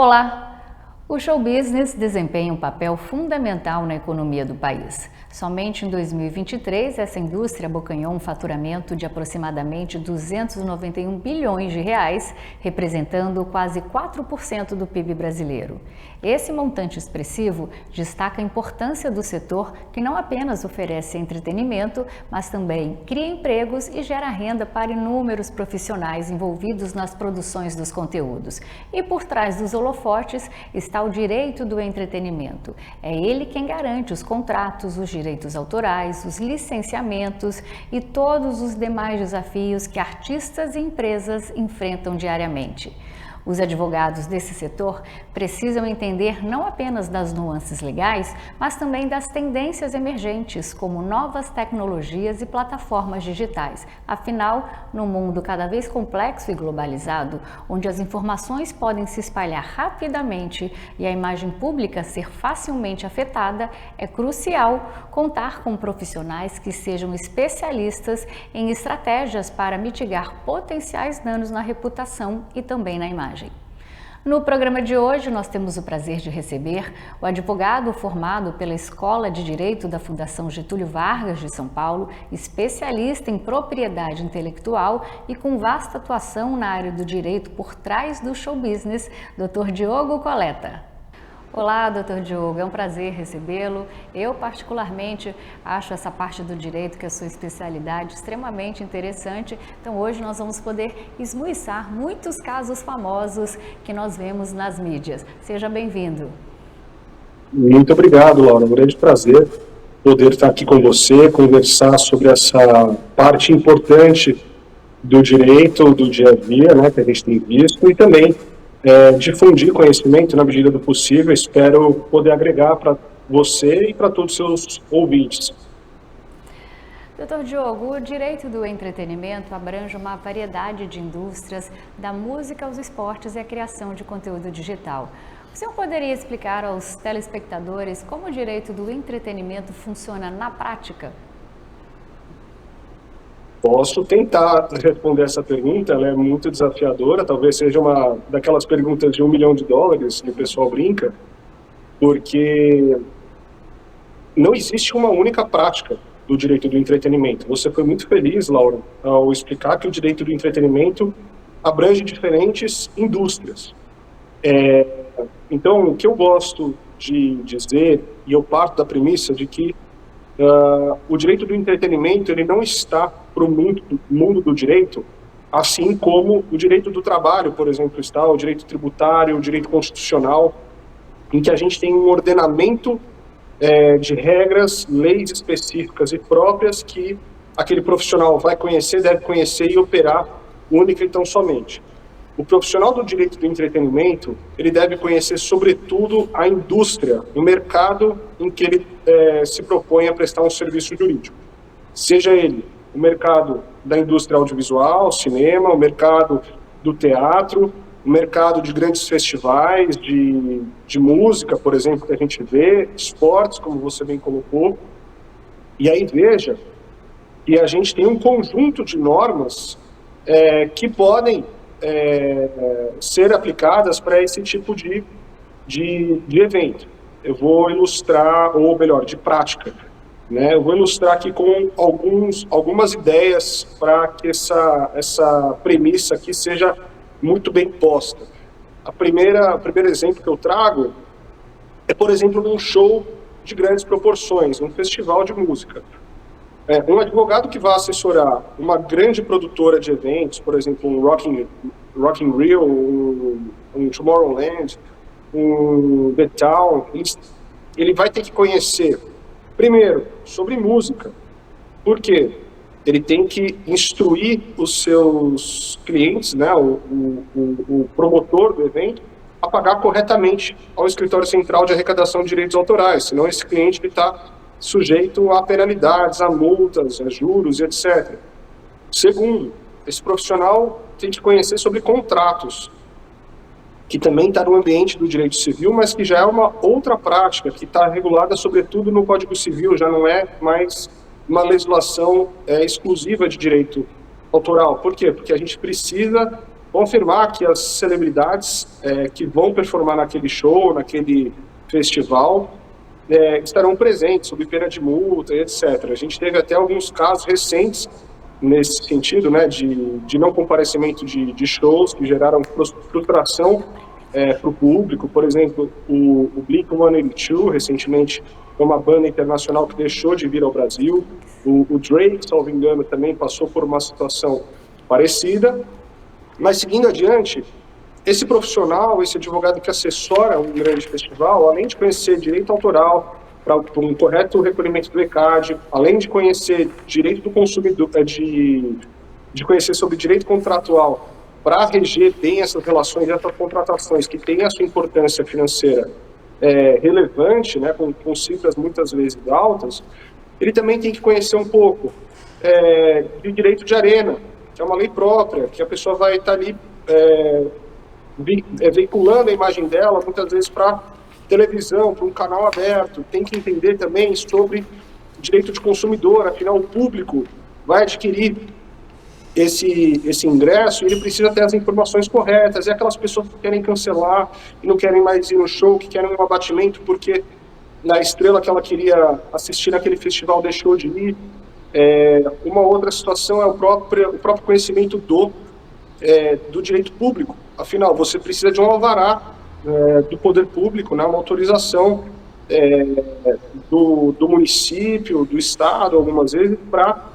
Olá! O show business desempenha um papel fundamental na economia do país. Somente em 2023, essa indústria abocanhou um faturamento de aproximadamente 291 bilhões de reais, representando quase 4% do PIB brasileiro. Esse montante expressivo destaca a importância do setor, que não apenas oferece entretenimento, mas também cria empregos e gera renda para inúmeros profissionais envolvidos nas produções dos conteúdos. E por trás dos holofotes está o direito do entretenimento. É ele quem garante os contratos, os direitos autorais, os licenciamentos e todos os demais desafios que artistas e empresas enfrentam diariamente. Os advogados desse setor precisam entender não apenas das nuances legais, mas também das tendências emergentes, como novas tecnologias e plataformas digitais. Afinal, num mundo cada vez complexo e globalizado, onde as informações podem se espalhar rapidamente e a imagem pública ser facilmente afetada, é crucial contar com profissionais que sejam especialistas em estratégias para mitigar potenciais danos na reputação e também na imagem. No programa de hoje, nós temos o prazer de receber o advogado formado pela Escola de Direito da Fundação Getúlio Vargas de São Paulo, especialista em propriedade intelectual e com vasta atuação na área do direito por trás do show business, Dr. Diogo Coletta. Olá, Dr. Diogo, é um prazer recebê-lo. Eu, particularmente, acho essa parte do direito, que é a sua especialidade, extremamente interessante. Então, hoje nós vamos poder esmiuçar muitos casos famosos que nós vemos nas mídias. Seja bem-vindo. Muito obrigado, Laura. Um grande prazer poder estar aqui com você, conversar sobre essa parte importante do direito, do dia a dia, né, que a gente tem visto, e também difundir conhecimento na medida do possível. Espero poder agregar para você e para todos os seus ouvintes. Dr. Diogo, o direito do entretenimento abrange uma variedade de indústrias, da música aos esportes e a criação de conteúdo digital. O senhor poderia explicar aos telespectadores como o direito do entretenimento funciona na prática? Posso tentar responder essa pergunta, ela é muito desafiadora, talvez seja uma daquelas perguntas de $1 milhão que o pessoal brinca, porque não existe uma única prática do direito do entretenimento. Você foi muito feliz, Laura, ao explicar que o direito do entretenimento abrange diferentes indústrias. Então, o que eu gosto de dizer, e eu parto da premissa de que o direito do entretenimento ele não está para o mundo do direito, assim como o direito do trabalho, por exemplo, está, o direito tributário, o direito constitucional, em que a gente tem um ordenamento de regras, leis específicas e próprias que aquele profissional vai conhecer, deve conhecer e operar única e tão somente. O profissional do direito do entretenimento, ele deve conhecer, sobretudo, a indústria, o mercado em que ele se propõe a prestar um serviço jurídico. Seja ele o mercado da indústria audiovisual, cinema, o mercado do teatro, o mercado de grandes festivais, de música, por exemplo, que a gente vê, esportes, como você bem colocou. E aí veja que a gente tem um conjunto de normas que podem ser aplicadas para esse tipo de evento. Eu vou ilustrar, ou melhor, de prática, né? Eu vou ilustrar aqui com algumas ideias para que essa premissa aqui seja muito bem posta. O primeiro exemplo que eu trago é, por exemplo, um show de grandes proporções, um festival de música. Um advogado que vai assessorar uma grande produtora de eventos, por exemplo, um Rock in Rio, um Tomorrowland, um The Town, ele vai ter que conhecer, primeiro, sobre música. Por quê? Ele tem que instruir os seus clientes, né, o promotor do evento, a pagar corretamente ao Escritório Central de Arrecadação de Direitos Autorais, senão esse cliente está sujeito a penalidades, a multas, a juros, etc. Segundo, esse profissional tem que conhecer sobre contratos, que também está no ambiente do direito civil, mas que já é uma outra prática, que está regulada sobretudo no Código Civil, já não é mais uma legislação exclusiva de direito autoral. Por quê? Porque a gente precisa vão afirmar que as celebridades que vão performar naquele show, naquele festival, estarão presentes, sob pena de multa, etc. A gente teve até alguns casos recentes nesse sentido, né, de não comparecimento de shows que geraram frustração para o público. Por exemplo, o Blink-182, recentemente, foi uma banda internacional que deixou de vir ao Brasil. O Drake, salvo engano, também passou por uma situação parecida. Mas, seguindo adiante, esse profissional, esse advogado que assessora um grande festival, além de conhecer direito autoral, para um correto recolhimento do ECAD, além de conhecer direito do consumidor, de conhecer sobre direito contratual, para reger bem essas relações, essas contratações, que têm a sua importância financeira relevante, né, com cifras muitas vezes altas, ele também tem que conhecer um pouco de direito de arena, que é uma lei própria, que a pessoa vai estar ali veiculando a imagem dela, muitas vezes para televisão, para um canal aberto. Tem que entender também sobre direito de consumidor, afinal o público vai adquirir esse ingresso e ele precisa ter as informações corretas. E aquelas pessoas que querem cancelar e não querem mais ir no show, que querem um abatimento porque na estrela que ela queria assistir naquele festival deixou de ir. Uma outra situação é o próprio conhecimento do direito público. Afinal, você precisa de um alvará do poder público, né, uma autorização do município, do estado, algumas vezes, para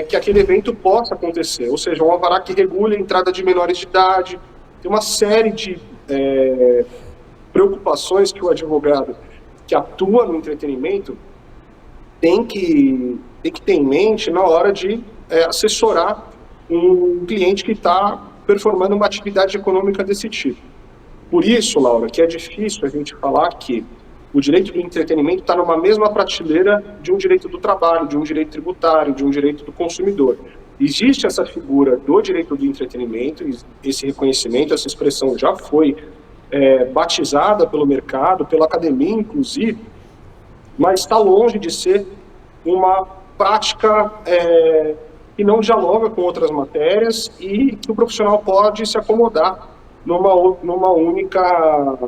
que aquele evento possa acontecer. Ou seja, um alvará que regule a entrada de menores de idade. Tem uma série de preocupações que o advogado que atua no entretenimento tem que ter em mente na hora de assessorar um cliente que está performando uma atividade econômica desse tipo. Por isso, Laura, que é difícil a gente falar que o direito do entretenimento está numa mesma prateleira de um direito do trabalho, de um direito tributário, de um direito do consumidor. Existe essa figura do direito do entretenimento, esse reconhecimento, essa expressão já foi batizada pelo mercado, pela academia, inclusive, mas está longe de ser uma prática que não dialoga com outras matérias e que o profissional pode se acomodar numa única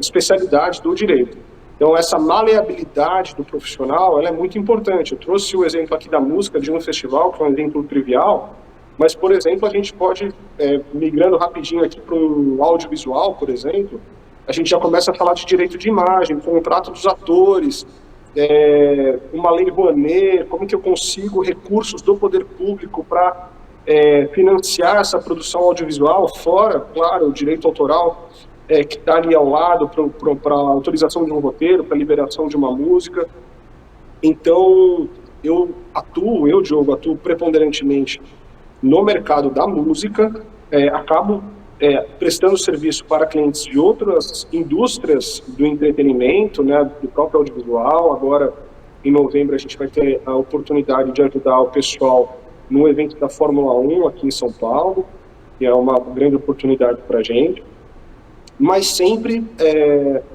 especialidade do direito. Então, essa maleabilidade do profissional, ela é muito importante. Eu trouxe o exemplo aqui da música de um festival, que é um exemplo trivial, mas, por exemplo, a gente pode, migrando rapidinho aqui para um audiovisual, por exemplo, a gente já começa a falar de direito de imagem, contrato dos atores, uma lei Rouanet, como que eu consigo recursos do poder público para financiar essa produção audiovisual, fora, claro, o direito autoral que está ali ao lado para a autorização de um roteiro, para a liberação de uma música. Então, Diogo, atuo preponderantemente no mercado da música, acabo prestando serviço para clientes de outras indústrias do entretenimento, né, do próprio audiovisual. Agora, em novembro, a gente vai ter a oportunidade de ajudar o pessoal no evento da Fórmula 1 aqui em São Paulo, que é uma grande oportunidade para a gente, mas sempre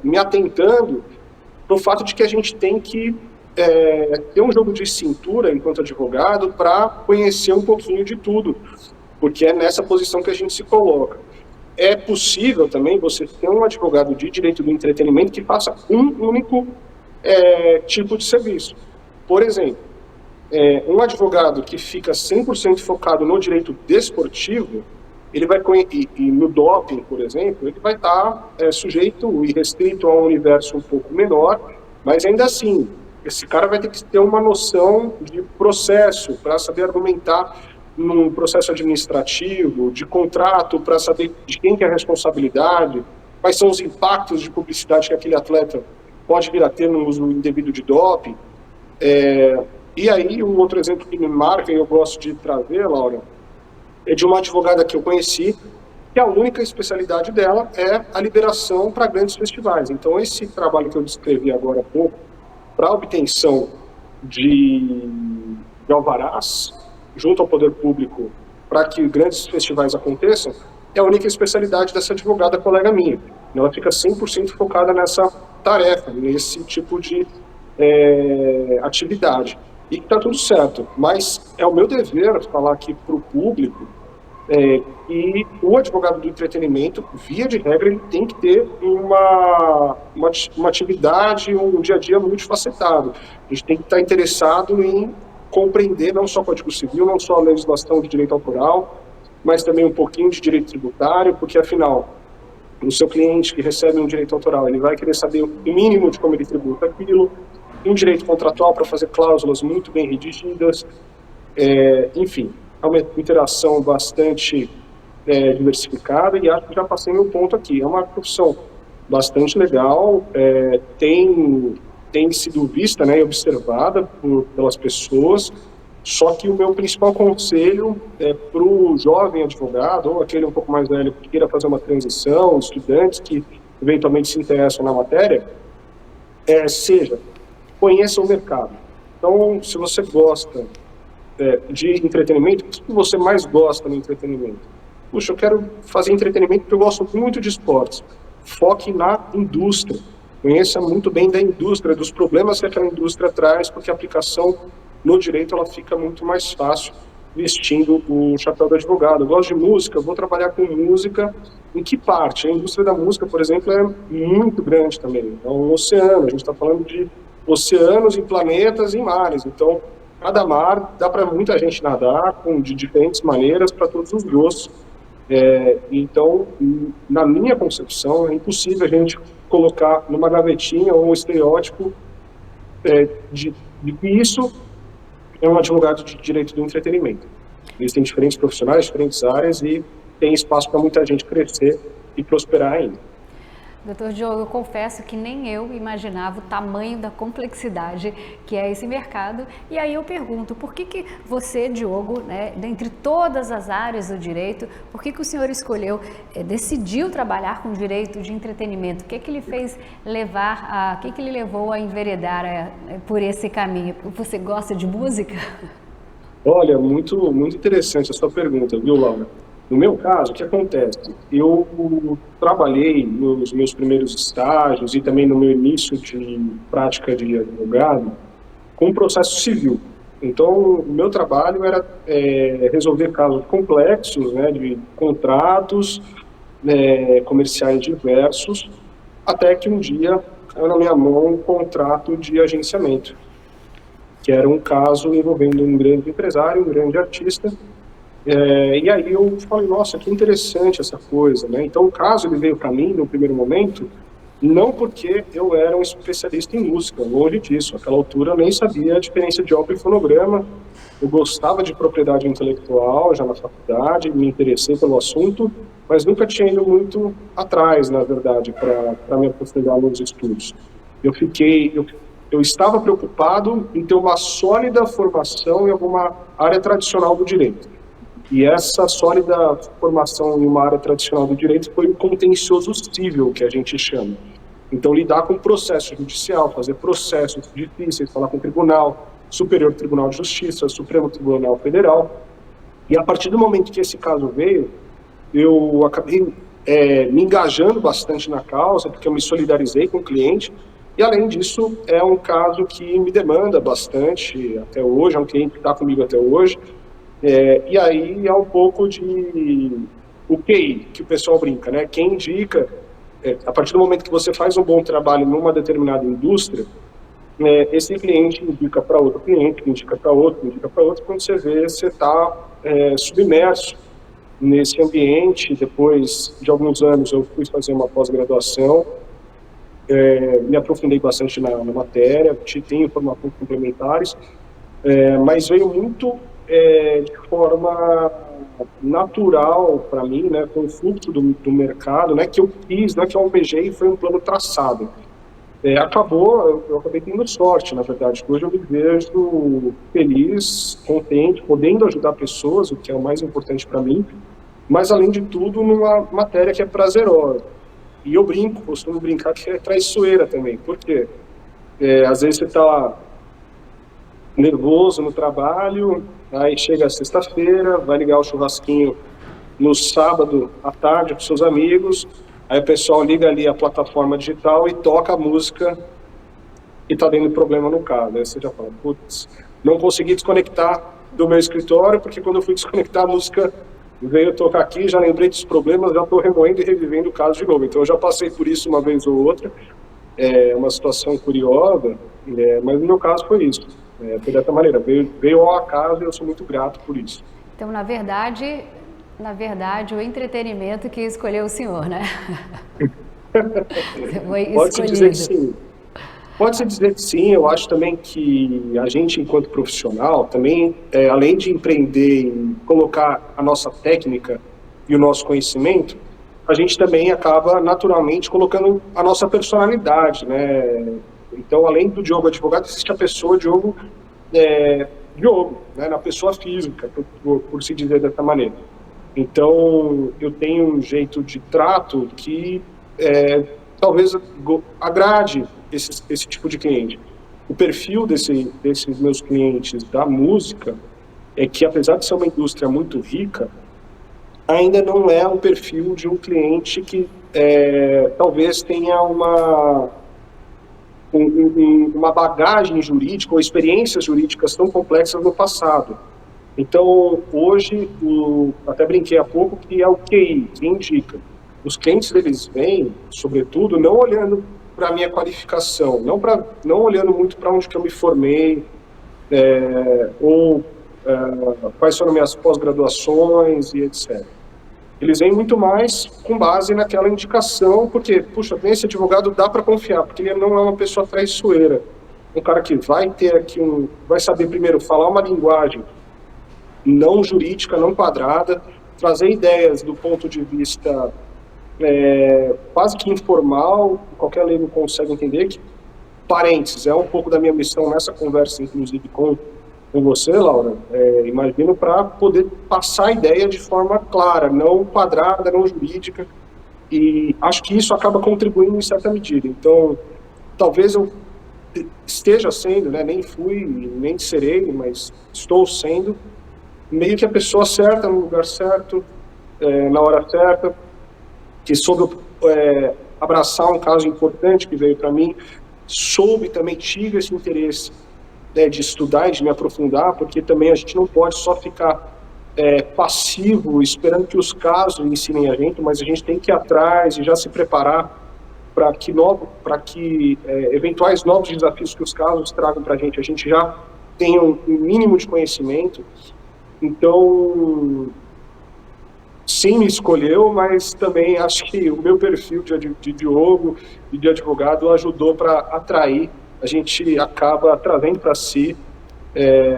me atentando para o fato de que a gente tem que ter um jogo de cintura enquanto advogado para conhecer um pouquinho de tudo, porque é nessa posição que a gente se coloca. É possível também você ter um advogado de direito do entretenimento que faça um único tipo de serviço. Por exemplo, um advogado que fica 100% focado no direito desportivo, ele vai e no doping, por exemplo, ele vai estar sujeito e restrito a um universo um pouco menor, mas ainda assim, esse cara vai ter que ter uma noção de processo para saber argumentar num processo administrativo, de contrato, para saber de quem que é a responsabilidade, quais são os impactos de publicidade que aquele atleta pode vir a ter no uso indevido de doping. E aí, um outro exemplo que me marca e eu gosto de trazer, Laura, é de uma advogada que eu conheci, que a única especialidade dela é a liberação para grandes festivais. Então, esse trabalho que eu descrevi agora há pouco, para a obtenção de alvarás junto ao poder público para que grandes festivais aconteçam, é a única especialidade dessa advogada colega minha. Ela fica 100% focada nessa tarefa, nesse tipo de atividade. E está tudo certo, mas é o meu dever falar aqui para o público E o advogado do entretenimento, via de regra, ele tem que ter uma atividade, um dia a dia multifacetado. A gente tem que estar interessado em compreender não só o Código Civil, não só a legislação de direito autoral, mas também um pouquinho de direito tributário, porque, afinal, o seu cliente que recebe um direito autoral, ele vai querer saber o mínimo de como ele tributa aquilo, um direito contratual para fazer cláusulas muito bem redigidas, enfim, é uma interação bastante diversificada, e acho que já passei meu ponto aqui. É uma profissão bastante legal, tem sido vista, né, e observada pelas pessoas, só que o meu principal conselho para o jovem advogado, ou aquele um pouco mais velho que queira fazer uma transição, estudantes que eventualmente se interessam na matéria, seja, conheça o mercado. Então, se você gosta de entretenimento, o que você mais gosta no entretenimento? Puxa, eu quero fazer entretenimento porque eu gosto muito de esportes. Foque na indústria. Conheça muito bem da indústria, dos problemas que aquela indústria traz, porque a aplicação no direito ela fica muito mais fácil vestindo o chapéu do advogado. Eu gosto de música, eu vou trabalhar com música. Em que parte? A indústria da música, por exemplo, é muito grande também. É um oceano, a gente está falando de oceanos em planetas e mares. Então, cada mar dá para muita gente nadar de diferentes maneiras, para todos os gostos. Então, na minha concepção, é impossível a gente colocar numa gavetinha ou um estereótipo de que isso é um advogado de direito do entretenimento. Existem diferentes profissionais, diferentes áreas e tem espaço para muita gente crescer e prosperar ainda. Doutor Diogo, eu confesso que nem eu imaginava o tamanho da complexidade que é esse mercado. E aí eu pergunto, por que você, Diogo, né, dentre todas as áreas do direito, por que o senhor escolheu, decidiu trabalhar com direito de entretenimento? O que ele fez levar, o que ele levou a enveredar por esse caminho? Você gosta de música? Olha, muito, muito interessante a sua pergunta, viu, Laura? No meu caso, o que acontece? Eu trabalhei nos meus primeiros estágios e também no meu início de prática de advogado com processo civil. Então, o meu trabalho era resolver casos complexos, né, de contratos comerciais diversos, até que um dia caiu na minha mão um contrato de agenciamento, que era um caso envolvendo um grande empresário, um grande artista. E aí eu falei, nossa, que interessante essa coisa, né? Então o caso ele veio para mim no primeiro momento, não porque eu era um especialista em música, longe disso. Naquela altura eu nem sabia a diferença de ópera e fonograma. Eu gostava de propriedade intelectual já na faculdade, me interessei pelo assunto, mas nunca tinha ido muito atrás, na verdade, para me aprofundar nos estudos. Eu estava preocupado em ter uma sólida formação em alguma área tradicional do direito. E essa sólida formação em uma área tradicional do direito foi o contencioso civil, que a gente chama. Então, lidar com processo judicial, fazer processos difíceis, falar com o Tribunal, Superior Tribunal de Justiça, Supremo Tribunal Federal. E a partir do momento que esse caso veio, eu acabei me engajando bastante na causa, porque eu me solidarizei com o cliente. E, além disso, é um caso que me demanda bastante até hoje, é um cliente que está comigo até hoje. E aí é um pouco de o QI, que o pessoal brinca, né? Quem indica, a partir do momento que você faz um bom trabalho numa determinada indústria, esse cliente indica para outro cliente, que indica para outro, indica para outro, quando você vê, você está submerso nesse ambiente. Depois de alguns anos eu fui fazer uma pós-graduação, me aprofundei bastante na matéria, tenho informações complementares, mas veio muito de forma natural para mim, né, com o fluxo do mercado, né, que eu quis, né, que eu almejei, foi um plano traçado. Eu acabei tendo sorte, na verdade. Hoje eu me vejo feliz, contente, podendo ajudar pessoas, o que é o mais importante para mim, mas, além de tudo, numa matéria que é prazerosa. E eu costumo brincar que é traiçoeira também. Por quê? Às vezes você está nervoso no trabalho, aí chega a sexta-feira, vai ligar o churrasquinho no sábado à tarde com seus amigos, aí o pessoal liga ali a plataforma digital e toca a música e tá dando problema no carro. Aí você já fala, putz, não consegui desconectar do meu escritório, porque quando eu fui desconectar a música veio tocar aqui, já lembrei dos problemas, já estou remoendo e revivendo o caso de novo. Então, eu já passei por isso uma vez ou outra, é uma situação curiosa, mas no meu caso foi isso. Foi dessa maneira, veio ao acaso e eu sou muito grato por isso. Então, na verdade, o entretenimento que escolheu o senhor, né? Foi Pode-se dizer que escolhido. sim. Pode-se dizer que sim, eu acho também que a gente, enquanto profissional, também, além de empreender e colocar a nossa técnica e o nosso conhecimento, a gente também acaba naturalmente colocando a nossa personalidade, né? Então, além do Diogo advogado, existe a pessoa Diogo, Diogo, né? Na pessoa física, por se dizer dessa maneira. Então, eu tenho um jeito de trato que talvez agrade esse tipo de cliente. O perfil desses meus clientes da música é que, apesar de ser uma indústria muito rica, ainda não é um perfil de um cliente que talvez tenha uma bagagem jurídica ou experiências jurídicas tão complexas no passado. Então, hoje, até brinquei há pouco que é o QI, que indica. Os clientes, eles vêm, sobretudo, não olhando para a minha qualificação, não olhando muito para onde que eu me formei, ou quais foram minhas pós-graduações e etc. Eles vêm muito mais com base naquela indicação, porque, puxa, esse advogado dá para confiar, porque ele não é uma pessoa traiçoeira. Um cara que vai ter aqui vai saber primeiro falar uma linguagem não jurídica, não quadrada, trazer ideias do ponto de vista quase que informal, qualquer leigo consegue entender que, parênteses, é um pouco da minha missão nessa conversa, inclusive, com você, Laura, imagino, para poder passar a ideia de forma clara, não quadrada, não jurídica, e acho que isso acaba contribuindo em certa medida. Então, talvez eu esteja sendo, né, nem fui, nem serei, mas estou sendo meio que a pessoa certa, no lugar certo, na hora certa, que soube abraçar um caso importante que veio para mim, também tive esse interesse de estudar e de me aprofundar, porque também a gente não pode só ficar passivo, esperando que os casos ensinem a gente, mas a gente tem que ir atrás e já se preparar para que eventuais novos desafios que os casos tragam para a gente já tenha um mínimo de conhecimento. Então, sim, me escolheu, mas também acho que o meu perfil de Diogo e de advogado ajudou para atrair. A gente acaba trazendo para si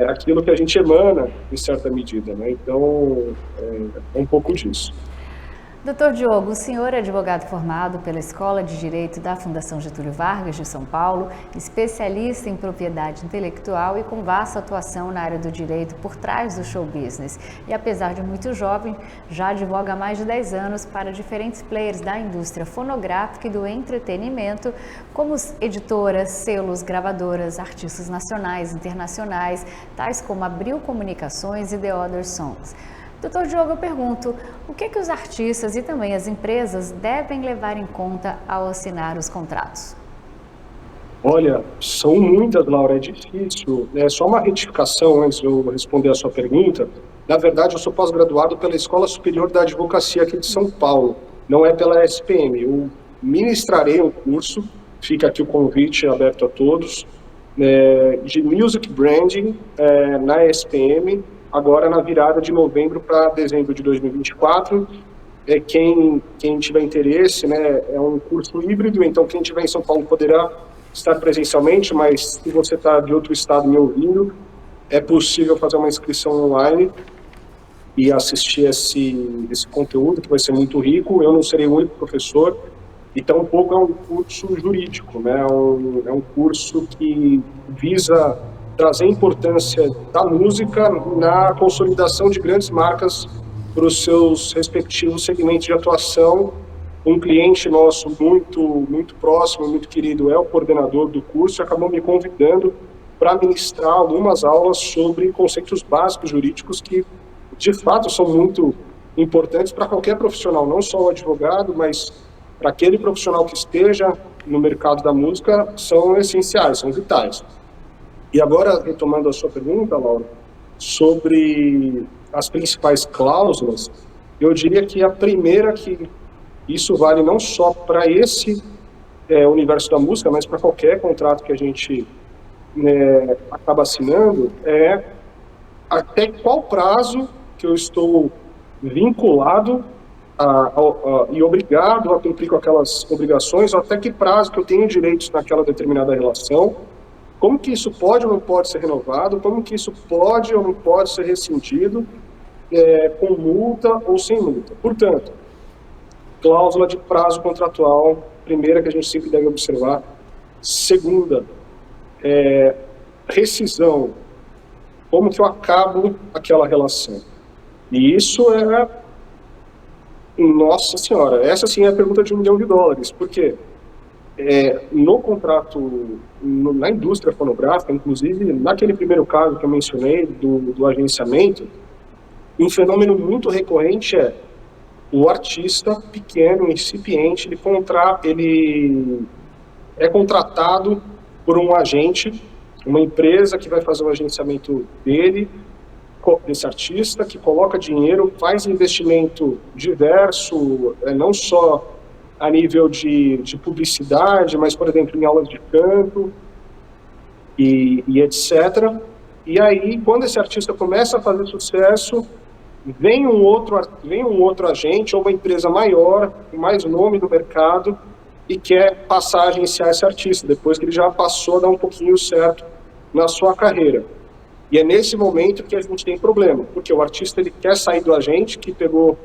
aquilo que a gente emana, em certa medida, né? Então, é um pouco disso. Doutor Diogo, o senhor é advogado formado pela Escola de Direito da Fundação Getúlio Vargas de São Paulo, especialista em propriedade intelectual e com vasta atuação na área do direito por trás do show business. E apesar de muito jovem, já advoga há mais de 10 anos para diferentes players da indústria fonográfica e do entretenimento, como editoras, selos, gravadoras, artistas nacionais e internacionais, tais como Abril Comunicações e The Other Songs. Doutor Diogo, eu pergunto, o que os artistas e também as empresas devem levar em conta ao assinar os contratos? Olha, são muitas, Laura, é difícil. Só uma retificação antes de eu responder a sua pergunta. Na verdade, eu sou pós-graduado pela Escola Superior da Advocacia aqui de São Paulo, não é pela SPM. Eu ministrarei um curso, fica aqui o convite aberto a todos, de Music Branding na SPM, agora na virada de novembro para dezembro de 2024. Quem tiver interesse, né, é um curso híbrido, então quem estiver em São Paulo poderá estar presencialmente, mas se você está de outro estado me ouvindo, é possível fazer uma inscrição online e assistir esse conteúdo, que vai ser muito rico. Eu não serei o único professor, e tampouco é um curso jurídico, né? É um curso que visa trazer importância da música na consolidação de grandes marcas para os seus respectivos segmentos de atuação. Um cliente nosso muito próximo, muito querido, é o coordenador do curso, e acabou me convidando para ministrar algumas aulas sobre conceitos básicos jurídicos que, de fato, são muito importantes para qualquer profissional, não só o advogado, mas para aquele profissional que esteja no mercado da música, são essenciais, são vitais. E agora, retomando a sua pergunta, Laura, sobre as principais cláusulas, Eu diria que a primeira, que isso vale não só para esse universo da música, mas para qualquer contrato que a gente acaba assinando, é até qual prazo que eu estou vinculado e obrigado a cumprir com aquelas obrigações, ou até que prazo que eu tenho direitos naquela determinada relação, como que isso pode ou não pode ser renovado, como que isso pode ou não pode ser rescindido, com multa ou sem multa. Portanto, cláusula de prazo contratual, primeira que a gente sempre deve observar. Segunda, rescisão, como que eu acabo aquela relação. E isso nossa senhora, essa sim é a pergunta de $1 milhão, porque no contrato, na indústria fonográfica, inclusive naquele primeiro caso que eu mencionei do agenciamento, um fenômeno muito recorrente é o artista pequeno, incipiente, ele é contratado por um agente, uma empresa que vai fazer o agenciamento desse artista, que coloca dinheiro, faz investimento diverso, não só a nível de publicidade, mas, por exemplo, em aulas de canto e etc. E aí, quando esse artista começa a fazer sucesso, vem um outro agente ou uma empresa maior, com mais nome no mercado, e quer passar a agenciar esse artista, depois que ele já passou a dar um pouquinho certo na sua carreira. E é nesse momento que a gente tem problema, porque o artista ele quer sair do agente, que pegou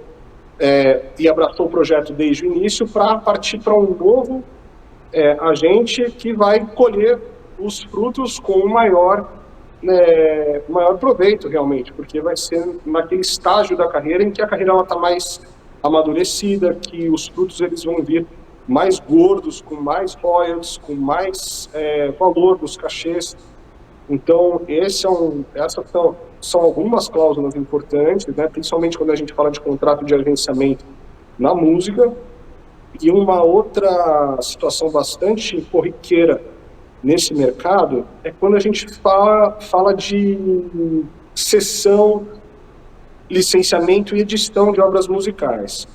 e abraçou o projeto desde o início, para partir para um novo agente que vai colher os frutos com maior proveito, realmente, porque vai ser naquele estágio da carreira em que a carreira está mais amadurecida, que os frutos eles vão vir mais gordos, com mais royalties, com mais valor dos cachês. Então, essas são algumas cláusulas importantes, né, principalmente quando a gente fala de contrato de agenciamento na música. E uma outra situação bastante corriqueira nesse mercado é quando a gente fala de cessão, licenciamento e edição de obras musicais.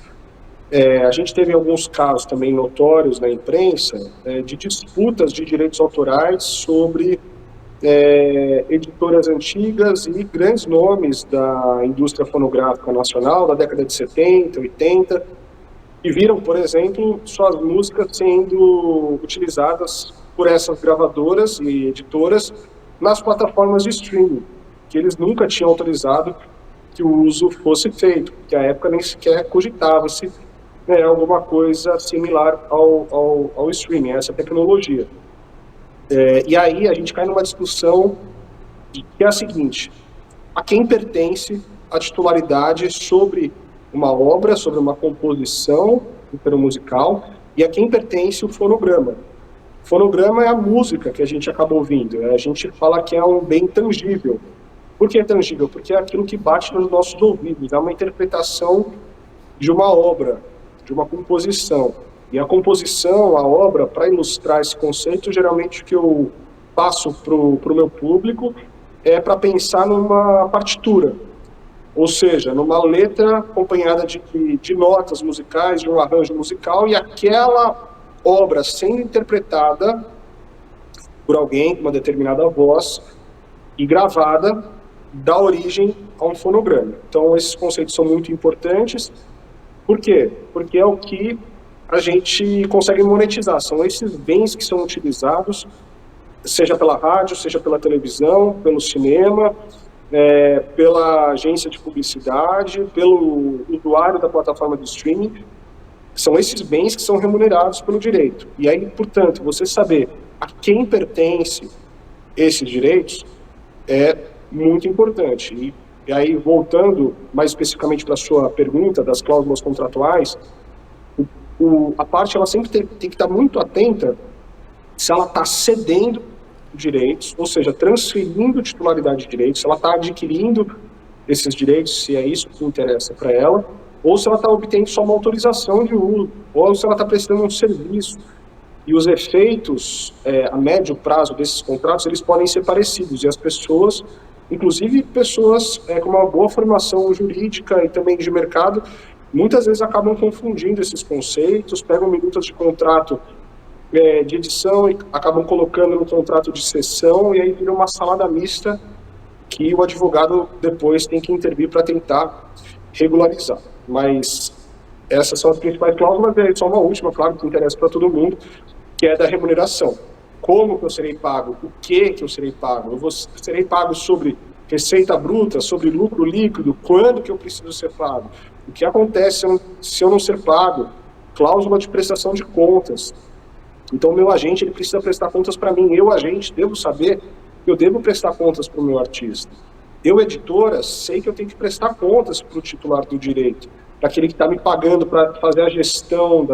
A gente teve alguns casos também notórios na imprensa de disputas de direitos autorais sobre editoras antigas e grandes nomes da indústria fonográfica nacional da década de 70, 80, e viram, por exemplo, suas músicas sendo utilizadas por essas gravadoras e editoras nas plataformas de streaming, que eles nunca tinham autorizado que o uso fosse feito, porque à época nem sequer cogitava-se alguma coisa similar ao streaming, essa tecnologia. E aí a gente cai numa discussão que é a seguinte: a quem pertence a titularidade sobre uma obra, sobre uma composição musical, e a quem pertence o fonograma. O fonograma é a música que a gente acaba ouvindo, a gente fala que é um bem tangível. Por que é tangível? Porque é aquilo que bate nos nossos ouvidos, é uma interpretação de uma obra, de uma composição. E a composição, a obra, para ilustrar esse conceito, geralmente o que eu passo para o meu público é para pensar numa partitura, ou seja, numa letra acompanhada de notas musicais, de um arranjo musical, e aquela obra sendo interpretada por alguém com uma determinada voz e gravada dá origem a um fonograma. Então, esses conceitos são muito importantes. Por quê? Porque é o que a gente consegue monetizar. São esses bens que são utilizados, seja pela rádio, seja pela televisão, pelo cinema, pela agência de publicidade, pelo usuário da plataforma de streaming. São esses bens que são remunerados pelo direito. E aí, portanto, você saber a quem pertence esses direitos é muito importante. E aí, voltando mais especificamente para a sua pergunta das cláusulas contratuais, a parte ela sempre tem que estar muito atenta se ela está cedendo direitos, ou seja, transferindo titularidade de direitos, se ela está adquirindo esses direitos, se é isso que interessa para ela, ou se ela está obtendo só uma autorização de uso, ou se ela está prestando um serviço. E os efeitos a médio prazo desses contratos, eles podem ser parecidos, e as pessoas, inclusive pessoas com uma boa formação jurídica e também de mercado, muitas vezes acabam confundindo esses conceitos, pegam minutas de contrato de edição e acabam colocando no contrato de cessão, e aí vira uma salada mista que o advogado depois tem que intervir para tentar regularizar. Mas essas são as principais cláusulas, e só uma última, claro, que interessa para todo mundo, que é da remuneração. Como que eu serei pago? O que eu serei pago? Serei pago sobre receita bruta, sobre lucro líquido? Quando que eu preciso ser pago? O que acontece se eu não ser pago? Cláusula de prestação de contas. Então, o meu agente ele precisa prestar contas para mim. Eu, agente, devo saber que eu devo prestar contas para o meu artista. Eu, editora, sei que eu tenho que prestar contas para o titular do direito, para aquele que está me pagando para fazer a gestão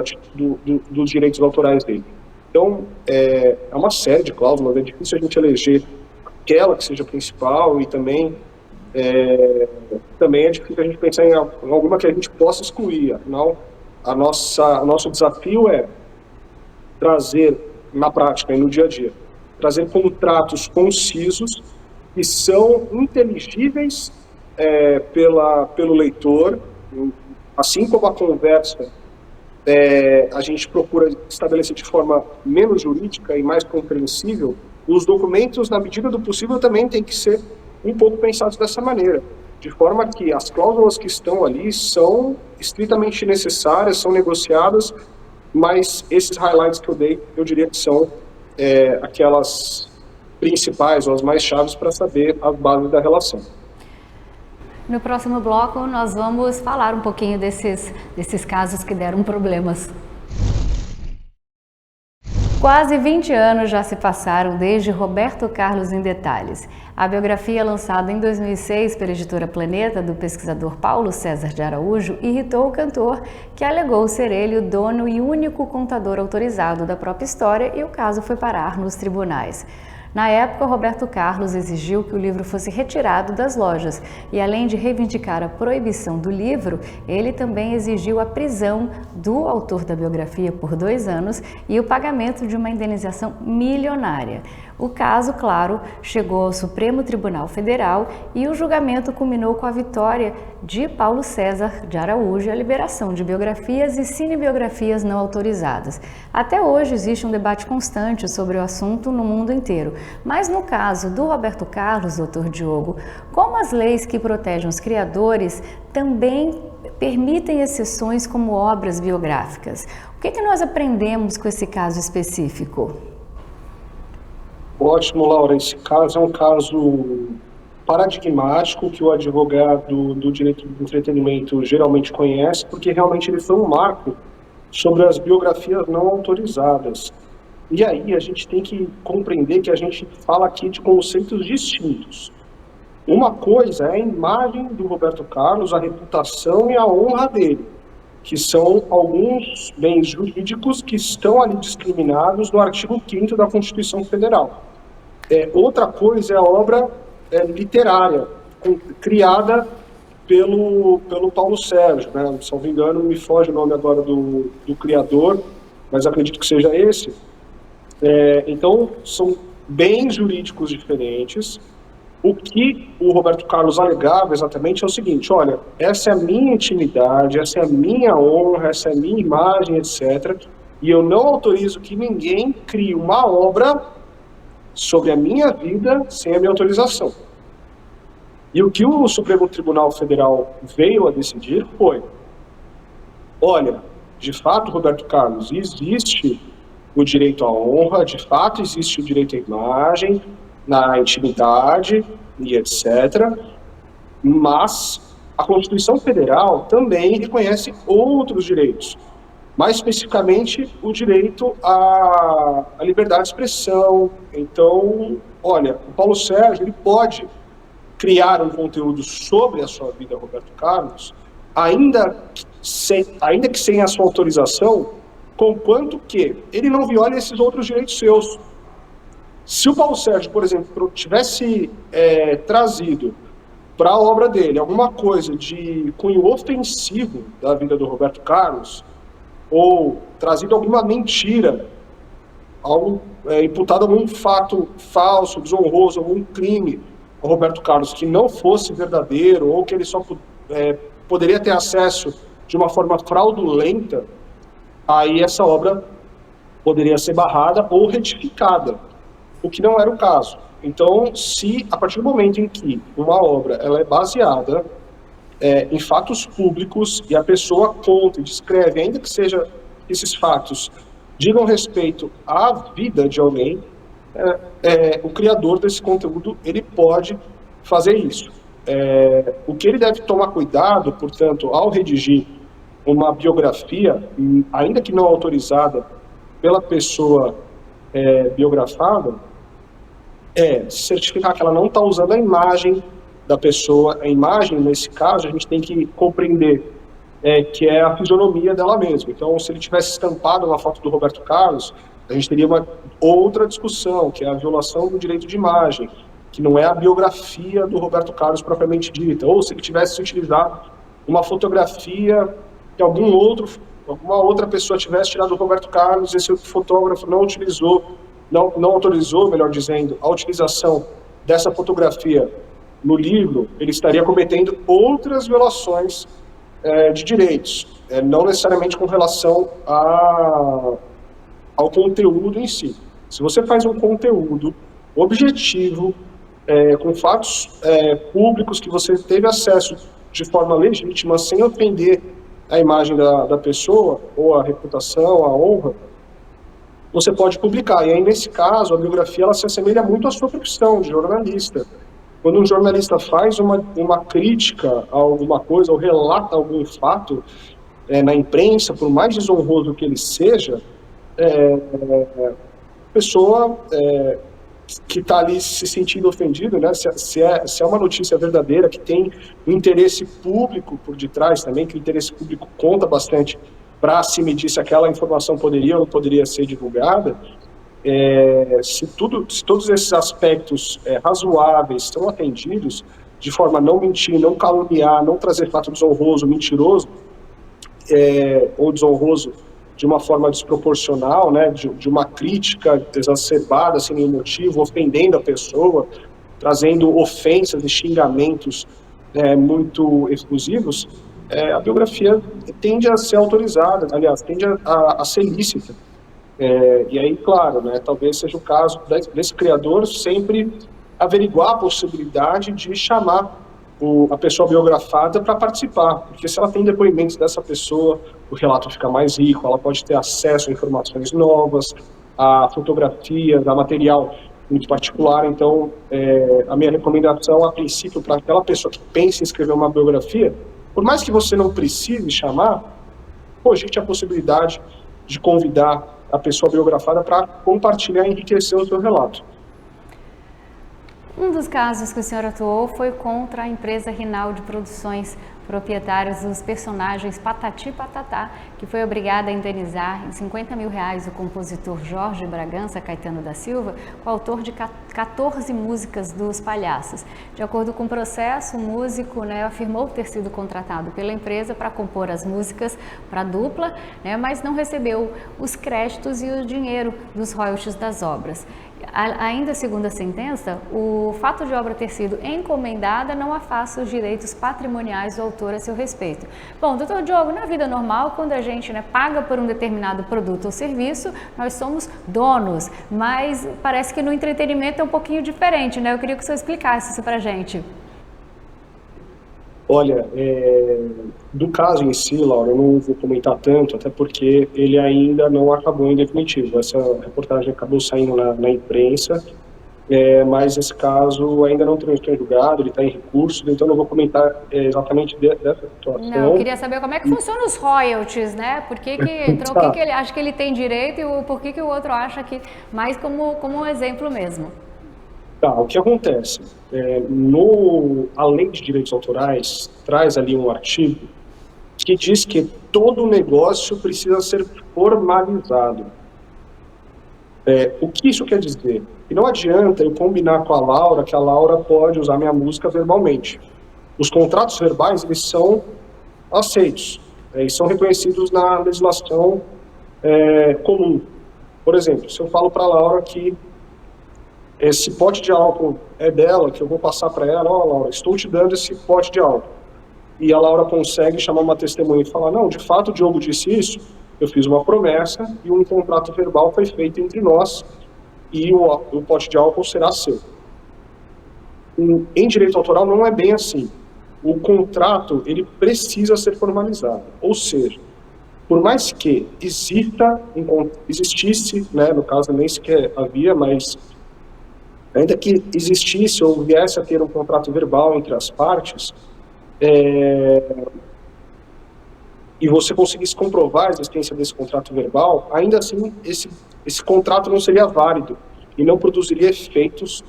dos direitos autorais dele. Então, é uma série de cláusulas, é difícil a gente eleger aquela que seja principal, e também é difícil a gente pensar em alguma que a gente possa excluir. Afinal, o nosso desafio é trazer, na prática e no dia a dia, trazer contratos concisos que são inteligíveis pelo leitor, assim como a conversa a gente procura estabelecer de forma menos jurídica e mais compreensível. Os documentos, na medida do possível, também têm que ser um pouco pensados dessa maneira, de forma que as cláusulas que estão ali são estritamente necessárias, são negociadas, mas esses highlights que eu dei, eu diria que são aquelas principais ou as mais chaves para saber as bases da relação. No próximo bloco, nós vamos falar um pouquinho desses casos que deram problemas. Quase 20 anos já se passaram desde Roberto Carlos em Detalhes. A biografia lançada em 2006 pela editora Planeta, do pesquisador Paulo César de Araújo, irritou o cantor, que alegou ser ele o dono e único contador autorizado da própria história, e o caso foi parar nos tribunais. Na época, Roberto Carlos exigiu que o livro fosse retirado das lojas e, além de reivindicar a proibição do livro, ele também exigiu a prisão do autor da biografia por 2 anos e o pagamento de uma indenização milionária. O caso, claro, chegou ao Supremo Tribunal Federal e o julgamento culminou com a vitória de Paulo César de Araújo e a liberação de biografias e cinebiografias não autorizadas. Até hoje existe um debate constante sobre o assunto no mundo inteiro. Mas no caso do Roberto Carlos, doutor Diogo, como as leis que protegem os criadores também permitem exceções como obras biográficas? O que nós aprendemos com esse caso específico? Ótimo, Laura. Esse caso é um caso paradigmático que o advogado do direito do entretenimento geralmente conhece, porque realmente ele foi um marco sobre as biografias não autorizadas. E aí a gente tem que compreender que a gente fala aqui de conceitos distintos. Uma coisa é a imagem do Roberto Carlos, a reputação e a honra dele, que são alguns bens jurídicos que estão ali discriminados no artigo 5º da Constituição Federal. Outra coisa é a obra literária, criada pelo Paulo Sérgio, né? Se não me engano, me foge o nome agora do criador, mas acredito que seja esse. Então, são bens jurídicos diferentes. O que o Roberto Carlos alegava exatamente é o seguinte: olha, essa é a minha intimidade, essa é a minha honra, essa é a minha imagem, etc. E eu não autorizo que ninguém crie uma obra sobre a minha vida sem a minha autorização. E o que o Supremo Tribunal Federal veio a decidir foi: olha, de fato, Roberto Carlos, existe o direito à honra, de fato existe o direito à imagem, na intimidade e etc. Mas a Constituição Federal também reconhece outros direitos, mais especificamente o direito à liberdade de expressão. Então, olha, o Paulo Sérgio ele pode criar um conteúdo sobre a sua vida, Roberto Carlos, ainda que sem a sua autorização, conquanto que ele não viole esses outros direitos seus. Se o Paulo Sérgio, por exemplo, tivesse trazido para a obra dele alguma coisa de cunho ofensivo da vida do Roberto Carlos, ou trazido alguma mentira, imputado algum fato falso, desonroso, algum crime ao Roberto Carlos que não fosse verdadeiro, ou que ele só poderia ter acesso de uma forma fraudulenta, aí essa obra poderia ser barrada ou retificada, o que não era o caso. Então, se a partir do momento em que uma obra ela é baseada em fatos públicos e a pessoa conta e descreve, ainda que seja esses fatos digam respeito à vida de alguém, o criador desse conteúdo ele pode fazer isso. O que ele deve tomar cuidado, portanto, ao redigir uma biografia, ainda que não autorizada pela pessoa biografada, certificar que ela não está usando a imagem da pessoa. A imagem, nesse caso, a gente tem que compreender que é a fisionomia dela mesma. Então, se ele tivesse estampado uma foto do Roberto Carlos, a gente teria uma outra discussão, que é a violação do direito de imagem, que não é a biografia do Roberto Carlos propriamente dita. Ou se ele tivesse utilizado uma fotografia que alguma outra pessoa tivesse tirado do Roberto Carlos, esse fotógrafo não autorizou, melhor dizendo, a utilização dessa fotografia no livro, ele estaria cometendo outras violações de direitos, não necessariamente com relação ao conteúdo em si. Se você faz um conteúdo objetivo, com fatos públicos que você teve acesso de forma legítima, sem ofender a imagem da pessoa, ou a reputação, a honra, você pode publicar. E aí, nesse caso, a biografia ela se assemelha muito à sua profissão de jornalista. Quando um jornalista faz uma crítica a alguma coisa, ou relata algum fato na imprensa, por mais desonroso que ele seja, a pessoa que está ali se sentindo ofendido, né, se é uma notícia verdadeira, que tem um interesse público por detrás também, que o interesse público conta bastante para se medir se aquela informação poderia ou não poderia ser divulgada, se todos esses aspectos razoáveis são atendidos, de forma a não mentir, não caluniar, não trazer fato desonroso, mentiroso, ou desonroso de uma forma desproporcional, né, de uma crítica exacerbada, sem nenhum motivo, ofendendo a pessoa, trazendo ofensas e xingamentos muito exclusivos, a biografia tende a ser autorizada, aliás, tende a ser lícita. E aí, claro, né, talvez seja o caso desse criador sempre averiguar a possibilidade de chamar a pessoa biografada para participar, porque se ela tem depoimentos dessa pessoa, o relato fica mais rico, ela pode ter acesso a informações novas, a fotografias, a material muito particular. Então, a minha recomendação, a princípio, para aquela pessoa que pensa em escrever uma biografia, por mais que você não precise chamar, cogite a possibilidade de convidar a pessoa biografada para compartilhar e enriquecer o seu relato. Um dos casos que o senhor atuou foi contra a empresa Rinaldi Produções, proprietários dos personagens Patati e Patatá, que foi obrigada a indenizar em R$50 mil o compositor Jorge Bragança Caetano da Silva, coautor de 14 músicas dos Palhaços. De acordo com o processo, o músico afirmou ter sido contratado pela empresa para compor as músicas para a dupla, mas não recebeu os créditos e o dinheiro dos royalties das obras. Ainda segundo a sentença, o fato de a obra ter sido encomendada não afasta os direitos patrimoniais do autor a seu respeito. Bom, doutor Diogo, na vida normal, quando a gente paga por um determinado produto ou serviço, nós somos donos, mas parece que no entretenimento é um pouquinho diferente, né? Eu queria que o senhor explicasse isso pra gente. Olha, do caso em si, Laura, eu não vou comentar tanto, até porque ele ainda não acabou em definitivo. Essa reportagem acabou saindo na imprensa, mas esse caso ainda não transitou em julgado, ele está em recurso, então não vou comentar exatamente dessa situação. Não, eu queria saber como é que funcionam os royalties, né? Por que entrou, o que ele acha que ele tem direito e por que o outro acha que, mais como um exemplo mesmo. Tá, o que acontece? A Lei de Direitos Autorais traz ali um artigo que diz que todo negócio precisa ser formalizado. O que isso quer dizer? E não adianta eu combinar com a Laura que a Laura pode usar minha música verbalmente. Os contratos verbais, eles são aceitos, e são reconhecidos na legislação comum. Por exemplo, se eu falo para a Laura que esse pote de álcool é dela, que eu vou passar para ela, Laura, estou te dando esse pote de álcool. e a Laura consegue chamar uma testemunha e falar, não, de fato o Diogo disse isso, eu fiz uma promessa e um contrato verbal foi feito entre nós e o pote de álcool será seu. Em direito autoral não é bem assim. O contrato, ele precisa ser formalizado, ou seja, por mais que existisse, né, no caso nem sequer havia, mas ainda que existisse ou viesse a ter um contrato verbal entre as partes, e você conseguisse comprovar a existência desse contrato verbal, ainda assim esse contrato não seria válido e não produziria efeitos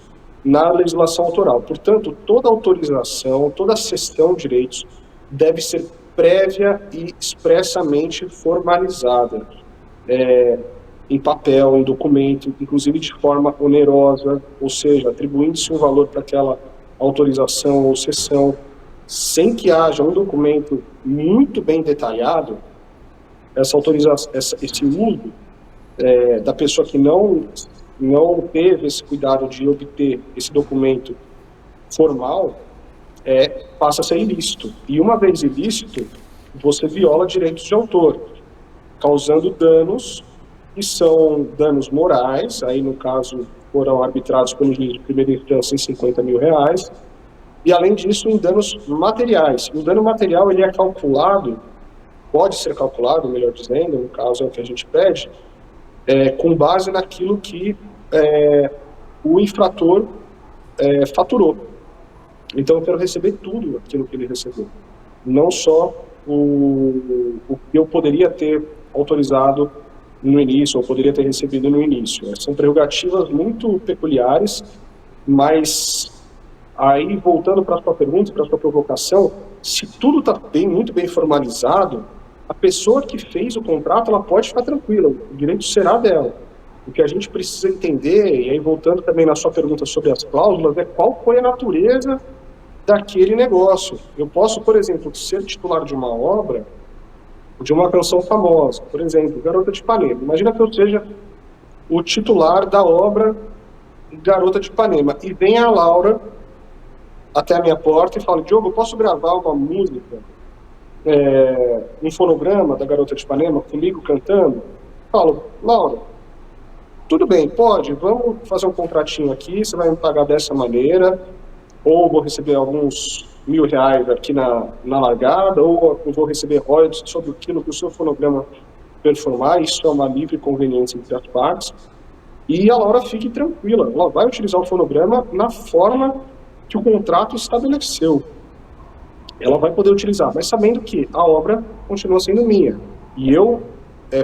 na legislação autoral. Portanto, toda autorização, toda cessão de direitos deve ser prévia e expressamente formalizada, em papel, em documento, inclusive de forma onerosa, ou seja, atribuindo-se um valor para aquela autorização ou cessão, sem que haja um documento muito bem detalhado. Essa autorização, esse uso da pessoa que não teve esse cuidado de obter esse documento formal, passa a ser ilícito. E uma vez ilícito, você viola direitos de autor, causando danos que são danos morais, aí no caso foram arbitrados pelo juiz de primeira instância em R$50 mil, e além disso em danos materiais. O dano material ele é calculado, pode ser calculado, melhor dizendo, no caso é o que a gente pede, com base naquilo que o infrator faturou. Então eu quero receber tudo aquilo que ele recebeu, não só o que eu poderia ter autorizado no início, ou poderia ter recebido no início. São prerrogativas muito peculiares, mas aí, voltando para a sua pergunta, para a sua provocação, se tudo está muito bem formalizado, a pessoa que fez o contrato, ela pode ficar tranquila, o direito será dela. O que a gente precisa entender, e aí voltando também na sua pergunta sobre as cláusulas, é qual foi a natureza daquele negócio. Eu posso, por exemplo, ser titular de uma obra, de uma canção famosa, por exemplo, Garota de Ipanema. Imagina que eu seja o titular da obra Garota de Ipanema, e vem a Laura até a minha porta e fala, Diogo, eu posso gravar uma música, um fonograma da Garota de Ipanema, comigo cantando? Eu falo, Laura, tudo bem, pode, vamos fazer um contratinho aqui, você vai me pagar dessa maneira, ou vou receber alguns R$1.000 aqui na largada, ou eu vou receber royalties sobre aquilo que o seu fonograma performar. Isso é uma livre conveniência entre as partes, e a Laura fique tranquila, ela vai utilizar o fonograma na forma que o contrato estabeleceu. Ela vai poder utilizar, mas sabendo que a obra continua sendo minha, e eu,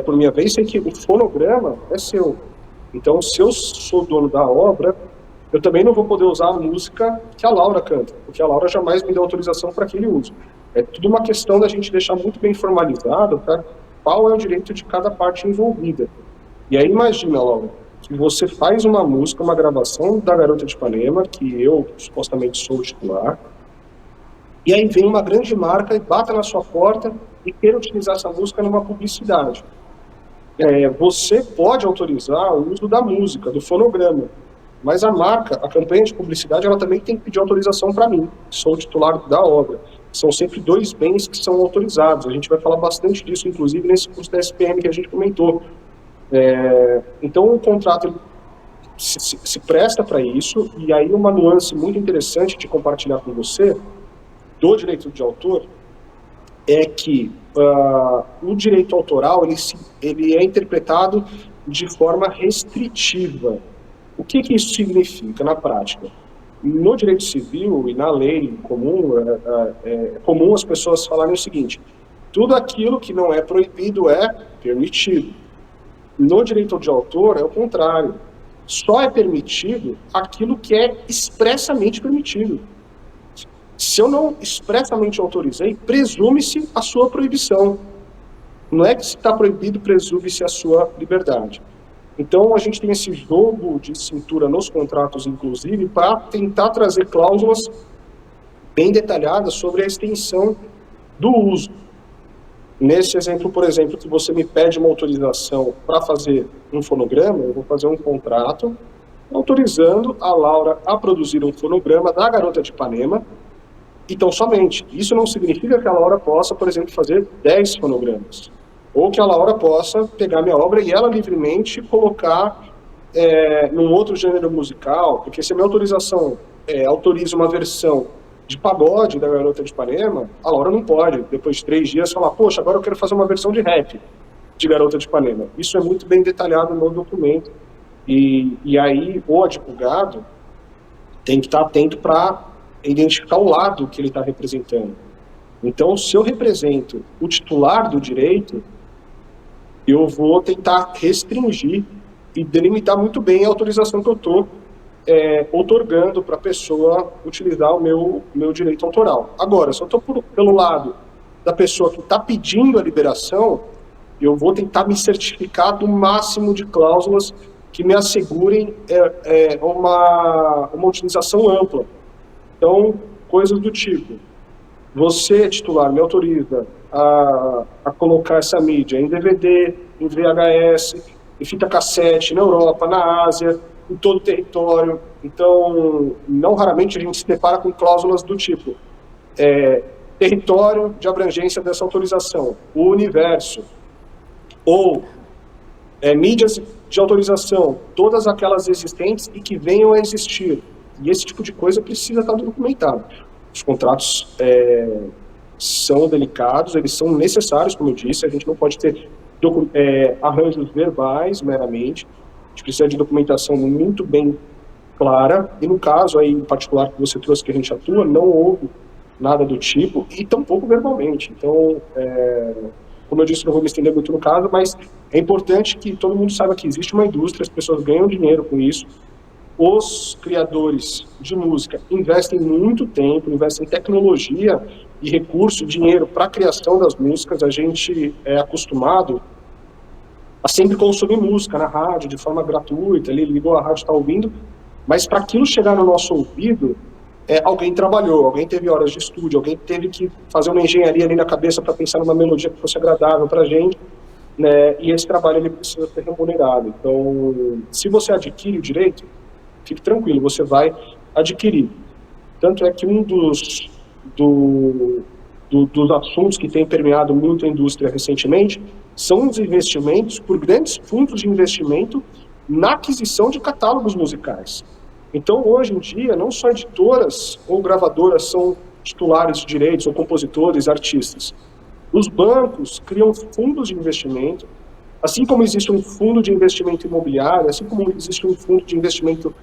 por minha vez, sei que o fonograma é seu. Então, se eu sou dono da obra, eu também não vou poder usar a música que a Laura canta, porque a Laura jamais me deu autorização para aquele uso. É tudo uma questão da gente deixar muito bem formalizado para qual é o direito de cada parte envolvida. E aí imagina, Laura, que você faz uma música, uma gravação da Garota de Ipanema, que eu supostamente sou o titular, e aí vem uma grande marca e bata na sua porta e queira utilizar essa música numa publicidade. Você pode autorizar o uso da música, do fonograma, mas a marca, a campanha de publicidade, ela também tem que pedir autorização para mim, que sou o titular da obra. São sempre dois bens que são autorizados. A gente vai falar bastante disso, inclusive, nesse curso da SPM que a gente comentou. Então, o contrato se presta para isso, e aí uma nuance muito interessante de compartilhar com você, do direito de autor, é que o direito autoral ele é interpretado de forma restritiva. O que isso significa na prática? No direito civil e na lei comum, é comum as pessoas falarem o seguinte, tudo aquilo que não é proibido é permitido. No direito de autor é o contrário. Só é permitido aquilo que é expressamente permitido. Se eu não expressamente autorizei, presume-se a sua proibição. Não é que se está proibido, presume-se a sua liberdade. Então, a gente tem esse jogo de cintura nos contratos, inclusive, para tentar trazer cláusulas bem detalhadas sobre a extensão do uso. Nesse exemplo, por exemplo, que você me pede uma autorização para fazer um fonograma, eu vou fazer um contrato autorizando a Laura a produzir um fonograma da Garota de Ipanema, Então, somente. Isso não significa que a Laura possa, por exemplo, fazer 10 fonogramas. Ou que a Laura possa pegar minha obra e ela livremente colocar num outro gênero musical, porque se a minha autorização autoriza uma versão de pagode da Garota de Ipanema, a Laura não pode, depois de 3 dias, falar, poxa, agora eu quero fazer uma versão de rap de Garota de Ipanema. Isso é muito bem detalhado no documento. E aí o advogado tem que estar atento para identificar o lado que ele está representando. Então, se eu represento o titular do direito, eu vou tentar restringir e delimitar muito bem a autorização que eu estou outorgando para a pessoa utilizar o meu direito autoral. Agora, se eu estou pelo lado da pessoa que está pedindo a liberação, eu vou tentar me certificar do máximo de cláusulas que me assegurem uma utilização ampla. Então, coisas do tipo, você, titular, me autoriza a colocar essa mídia em DVD, em VHS, em fita cassete, na Europa, na Ásia, em todo o território. Então, não raramente a gente se depara com cláusulas do tipo território de abrangência dessa autorização, o universo, ou mídias de autorização, todas aquelas existentes e que venham a existir. E esse tipo de coisa precisa estar documentado. Os contratos são delicados, eles são necessários, como eu disse, a gente não pode ter arranjos verbais meramente, a gente precisa de documentação muito bem clara, e no caso aí em particular que você trouxe que a gente atua, não houve nada do tipo, e tampouco verbalmente. Então, como eu disse, não vou me estender muito no caso, mas é importante que todo mundo saiba que existe uma indústria, as pessoas ganham dinheiro com isso, os criadores de música investem muito tempo, investem em tecnologia e recurso, dinheiro para a criação das músicas. A gente é acostumado a sempre consumir música na rádio de forma gratuita, ele ligou a rádio, está ouvindo, mas para aquilo chegar no nosso ouvido, alguém trabalhou, alguém teve horas de estúdio, alguém teve que fazer uma engenharia ali na cabeça para pensar numa melodia que fosse agradável para a gente, né? E esse trabalho ele precisa ser remunerado. Então, se você adquire o direito, fique tranquilo, você vai adquirir. Tanto é que um dos assuntos que tem permeado muito a indústria recentemente são os investimentos por grandes fundos de investimento na aquisição de catálogos musicais. Então, hoje em dia, não só editoras ou gravadoras são titulares de direitos, ou compositores, artistas. Os bancos criam fundos de investimento, assim como existe um fundo de investimento imobiliário, assim como existe um fundo de investimento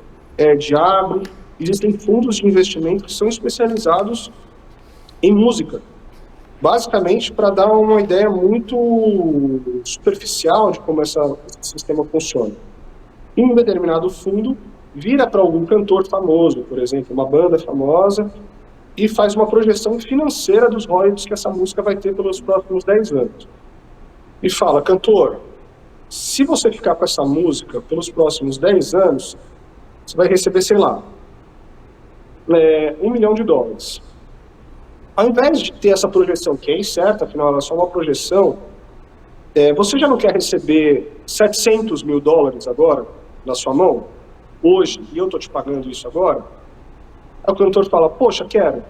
de agro, existem fundos de investimento que são especializados em música. Basicamente, para dar uma ideia muito superficial de como esse sistema funciona. Em um determinado fundo, vira para algum cantor famoso, por exemplo, uma banda famosa, e faz uma projeção financeira dos royalties que essa música vai ter pelos próximos 10 anos. E fala, cantor, se você ficar com essa música pelos próximos 10 anos, você vai receber, sei lá, $1 milhão. Ao invés de ter essa projeção, que é incerta, afinal ela é só uma projeção, você já não quer receber $700 mil agora na sua mão, hoje, e eu estou te pagando isso agora? Aí o cantor fala, poxa, quero,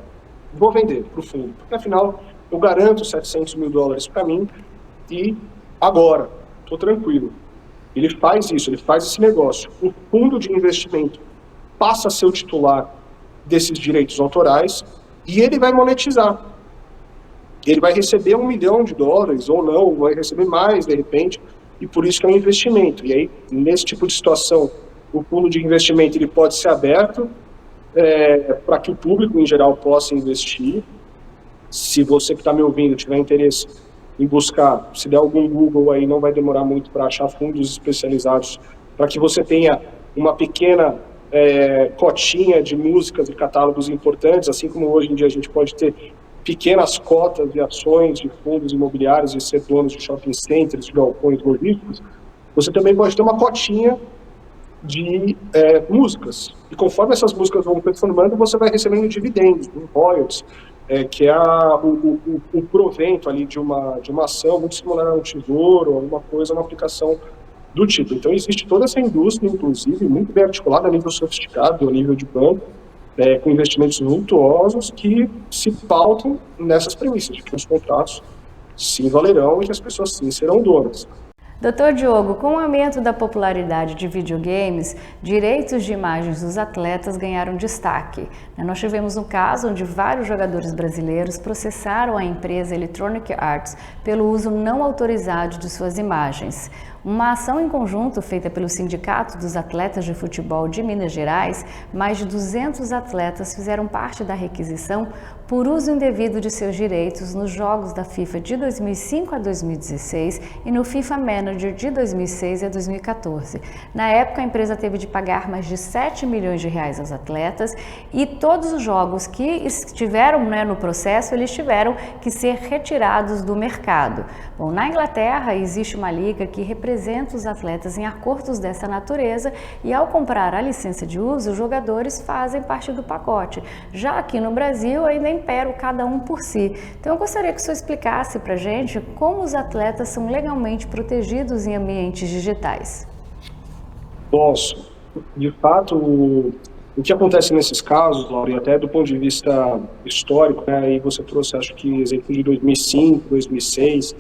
vou vender para o fundo, porque afinal eu garanto $700 mil para mim e agora, estou tranquilo. Ele faz isso, ele faz esse negócio. O fundo de investimento passa a ser o titular desses direitos autorais e ele vai monetizar. Ele vai receber $1 milhão ou não, vai receber mais de repente, e por isso que é um investimento. E aí, nesse tipo de situação, o fundo de investimento ele pode ser aberto para que o público em geral possa investir. Se você que está me ouvindo tiver interesse em buscar, se der algum Google aí, não vai demorar muito para achar fundos especializados, para que você tenha uma pequena cotinha de músicas e catálogos importantes, assim como hoje em dia a gente pode ter pequenas cotas de ações de fundos imobiliários e ser donos de shopping centers, de galpões logísticos, você também pode ter uma cotinha de músicas. E conforme essas músicas vão performando, você vai recebendo dividendos, royalties, que é o provento ali de uma ação muito similar a um tesouro, alguma coisa, uma aplicação do tipo. Então existe toda essa indústria, inclusive, muito bem articulada a nível sofisticado, a nível de banco, com investimentos vultuosos que se pautam nessas premissas, de que os contratos sim valerão e que as pessoas sim serão donas. Doutor Diogo, com o aumento da popularidade de videogames, direitos de imagens dos atletas ganharam destaque. Nós tivemos um caso onde vários jogadores brasileiros processaram a empresa Electronic Arts pelo uso não autorizado de suas imagens. Uma ação em conjunto feita pelo Sindicato dos Atletas de Futebol de Minas Gerais, mais de 200 atletas fizeram parte da requisição por uso indevido de seus direitos nos jogos da FIFA de 2005 a 2016 e no FIFA Manager de 2006 a 2014. Na época, a empresa teve de pagar mais de 7 milhões de reais aos atletas e todos os jogos que estiveram no processo, eles tiveram que ser retirados do mercado. Bom, na Inglaterra, existe uma liga que representa os atletas em acordos dessa natureza e, ao comprar a licença de uso, os jogadores fazem parte do pacote. Já aqui no Brasil, ainda impera o cada um por si. Então, eu gostaria que o senhor explicasse para a gente como os atletas são legalmente protegidos em ambientes digitais. Posso. De fato, o que acontece nesses casos, Laura, e até do ponto de vista histórico, e você trouxe, acho que, exemplo de 2005, 2006,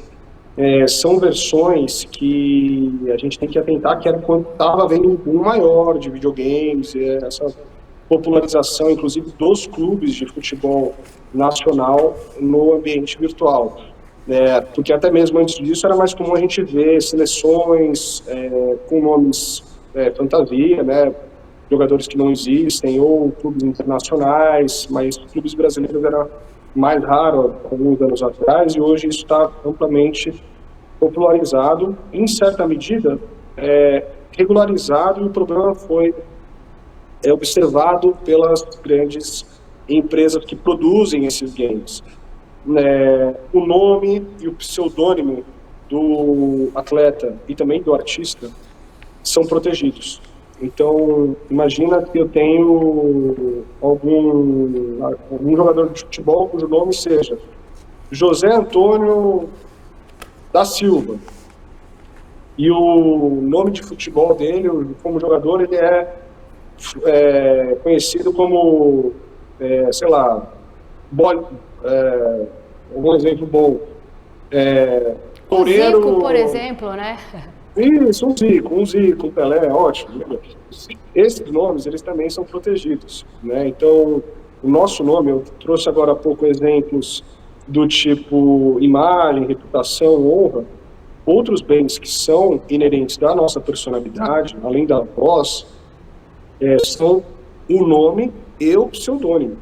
são versões que a gente tem que atentar, que era quando estava havendo um boom maior de videogames, essa popularização, inclusive, dos clubes de futebol nacional no ambiente virtual. Porque até mesmo antes disso era mais comum a gente ver seleções com nomes fantasia, jogadores que não existem, ou clubes internacionais, mas clubes brasileiros era mais raro alguns anos atrás, e hoje isso está amplamente popularizado, em certa medida regularizado, e o problema foi observado pelas grandes empresas que produzem esses games. O nome e o pseudônimo do atleta e também do artista são protegidos. Então, imagina que eu tenho algum jogador de futebol cujo nome seja José Antônio da Silva. E o nome de futebol dele, como jogador, ele é conhecido como, sei lá, algum exemplo bom. Toureiro... O Zico, por exemplo, né? Isso, um Zico, um Pelé, ótimo. Esses nomes, eles também são protegidos, Então, o nosso nome, eu trouxe agora há pouco exemplos do tipo imagem, reputação, honra. Outros bens que são inerentes da nossa personalidade, além da voz, são o nome e o pseudônimo.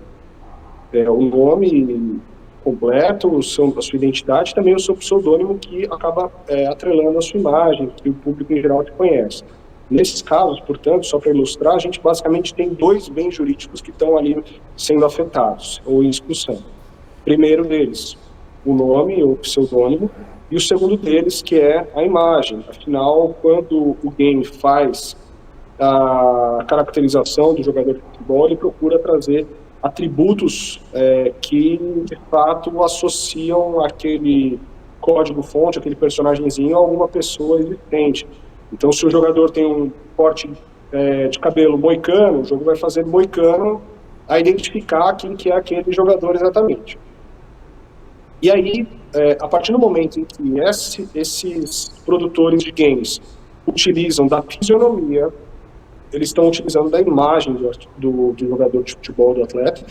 O nome completo, a sua identidade, também o seu pseudônimo, que acaba atrelando a sua imagem, que o público em geral te conhece. Nesses casos, portanto, só para ilustrar, a gente basicamente tem dois bens jurídicos que estão ali sendo afetados ou em discussão. O primeiro deles, o nome ou pseudônimo, e o segundo deles, que é a imagem. Afinal, quando o game faz a caracterização do jogador de futebol, ele procura trazer atributos que, de fato, associam aquele código-fonte, aquele personagemzinho, a alguma pessoa existente. Então, se o jogador tem um corte de cabelo moicano, o jogo vai fazer moicano a identificar quem que é aquele jogador exatamente. E aí, a partir do momento em que esses produtores de games utilizam da fisionomia, eles estão utilizando da imagem do jogador de futebol, do atleta,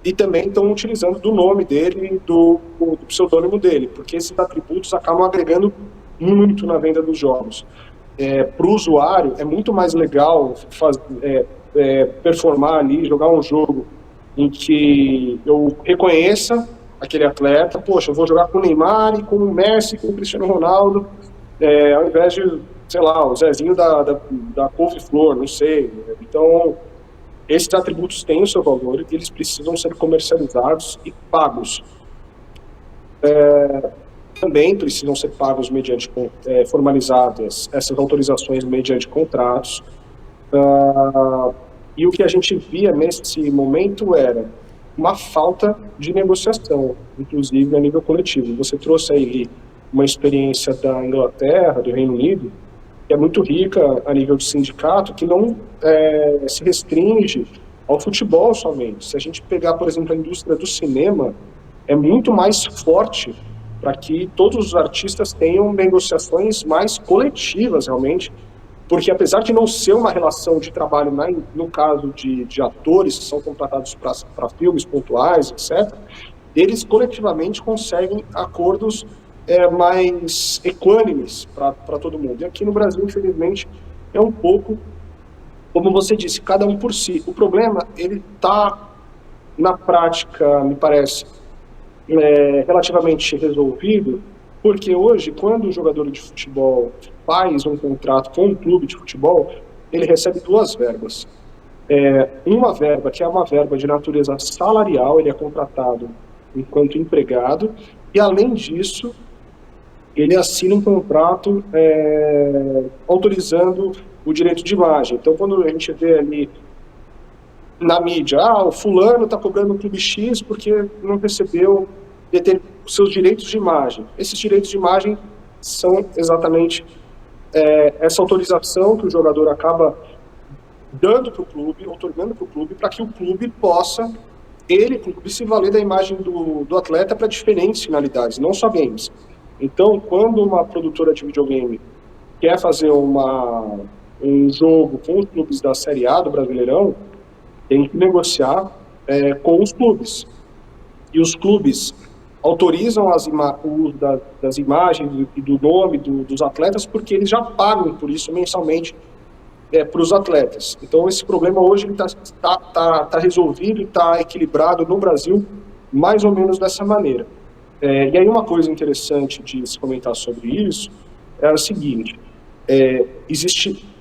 e também estão utilizando do nome dele, do pseudônimo dele, porque esses atributos acabam agregando muito na venda dos jogos. Para o usuário, é muito mais legal performar ali, jogar um jogo em que eu reconheça aquele atleta, poxa, eu vou jogar com o Neymar e com o Messi, com o Cristiano Ronaldo, ao invés de, sei lá, o Zezinho da couve-flor, não sei. Então, esses atributos têm o seu valor e eles precisam ser comercializados e pagos. Também precisam ser pagos mediante formalizadas essas autorizações mediante contratos. E o que a gente via nesse momento era uma falta de negociação, inclusive a nível coletivo. Você trouxe aí uma experiência da Inglaterra, do Reino Unido, que é muito rica a nível de sindicato, que não se restringe ao futebol somente. Se a gente pegar, por exemplo, a indústria do cinema, é muito mais forte para que todos os artistas tenham negociações mais coletivas, realmente, porque apesar de não ser uma relação de trabalho, no caso de atores que são contratados para filmes pontuais, etc., eles coletivamente conseguem acordos mais equânimes para todo mundo. E aqui no Brasil, infelizmente, é um pouco, como você disse, cada um por si. O problema, ele está, na prática, me parece, relativamente resolvido, porque hoje, quando o jogador de futebol faz um contrato com um clube de futebol, ele recebe duas verbas. Uma verba, que é uma verba de natureza salarial, ele é contratado enquanto empregado, e além disso, ele assina um contrato autorizando o direito de imagem. Então, quando a gente vê ali na mídia, o fulano está cobrando o clube X porque não recebeu os seus direitos de imagem. Esses direitos de imagem são exatamente essa autorização que o jogador acaba dando para o clube, otorgando para o clube, para que o clube possa, clube, se valer da imagem do atleta para diferentes finalidades, não só games. Então, quando uma produtora de videogame quer fazer um jogo com os clubes da Série A do Brasileirão, tem que negociar com os clubes. E os clubes autorizam o uso das imagens e do nome dos atletas porque eles já pagam por isso mensalmente para os atletas. Então, esse problema hoje está resolvido e está equilibrado no Brasil mais ou menos dessa maneira. E aí uma coisa interessante de se comentar sobre isso é o seguinte,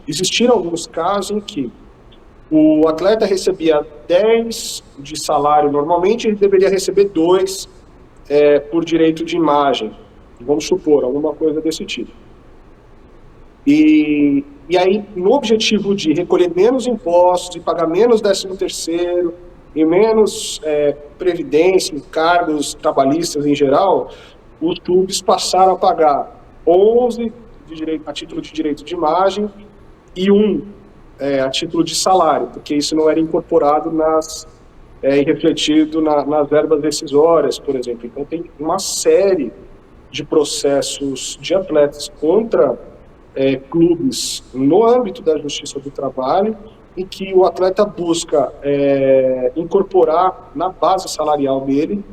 existiram alguns casos em que o atleta recebia 10 de salário normalmente, ele deveria receber 2 por direito de imagem, vamos supor, alguma coisa desse tipo. E aí, no objetivo de recolher menos impostos e pagar menos 13º e menos previdência, encargos trabalhistas em geral, os clubes passaram a pagar 11 a título de direito de imagem e 1 a título de salário, porque isso não era incorporado e refletido nas verbas decisórias, por exemplo. Então, tem uma série de processos de atletas contra clubes no âmbito da Justiça do Trabalho, em que o atleta busca incorporar na base salarial dele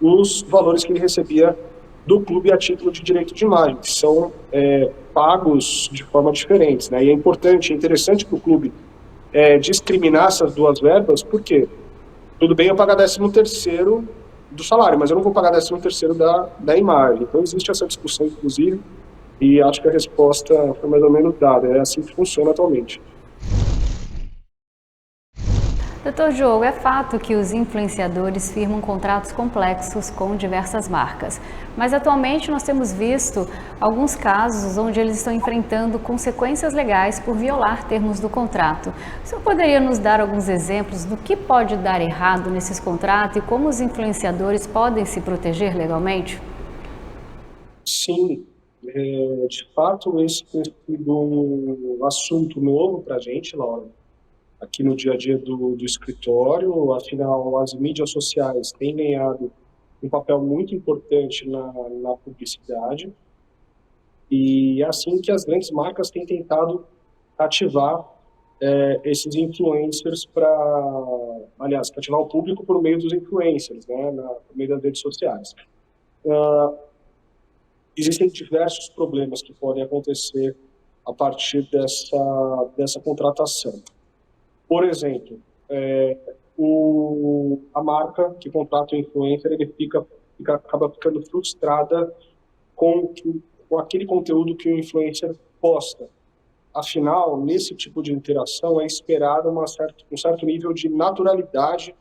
os valores que ele recebia do clube a título de direito de imagem, que são pagos de forma diferente, né? E é importante, é interessante que o clube discriminar essas duas verbas, porque tudo bem eu pagar 13º do salário, mas eu não vou pagar 13º da imagem. Então existe essa discussão, inclusive, e acho que a resposta foi mais ou menos dada. É assim que funciona atualmente. Doutor Diogo, é fato que os influenciadores firmam contratos complexos com diversas marcas, mas atualmente nós temos visto alguns casos onde eles estão enfrentando consequências legais por violar termos do contrato. O senhor poderia nos dar alguns exemplos do que pode dar errado nesses contratos e como os influenciadores podem se proteger legalmente? Sim, de fato esse tem sido um assunto novo para a gente, Laura, aqui no dia a dia do escritório. Afinal, as mídias sociais têm ganhado um papel muito importante na publicidade, e é assim que as grandes marcas têm tentado ativar esses influencers aliás, para ativar o público por meio dos influencers, né, por meio das redes sociais. Existem diversos problemas que podem acontecer a partir dessa contratação. Por exemplo, a marca que contrata o influencer, ele acaba ficando frustrada com aquele conteúdo que o influencer posta. Afinal, nesse tipo de interação é esperado um certo nível de naturalidade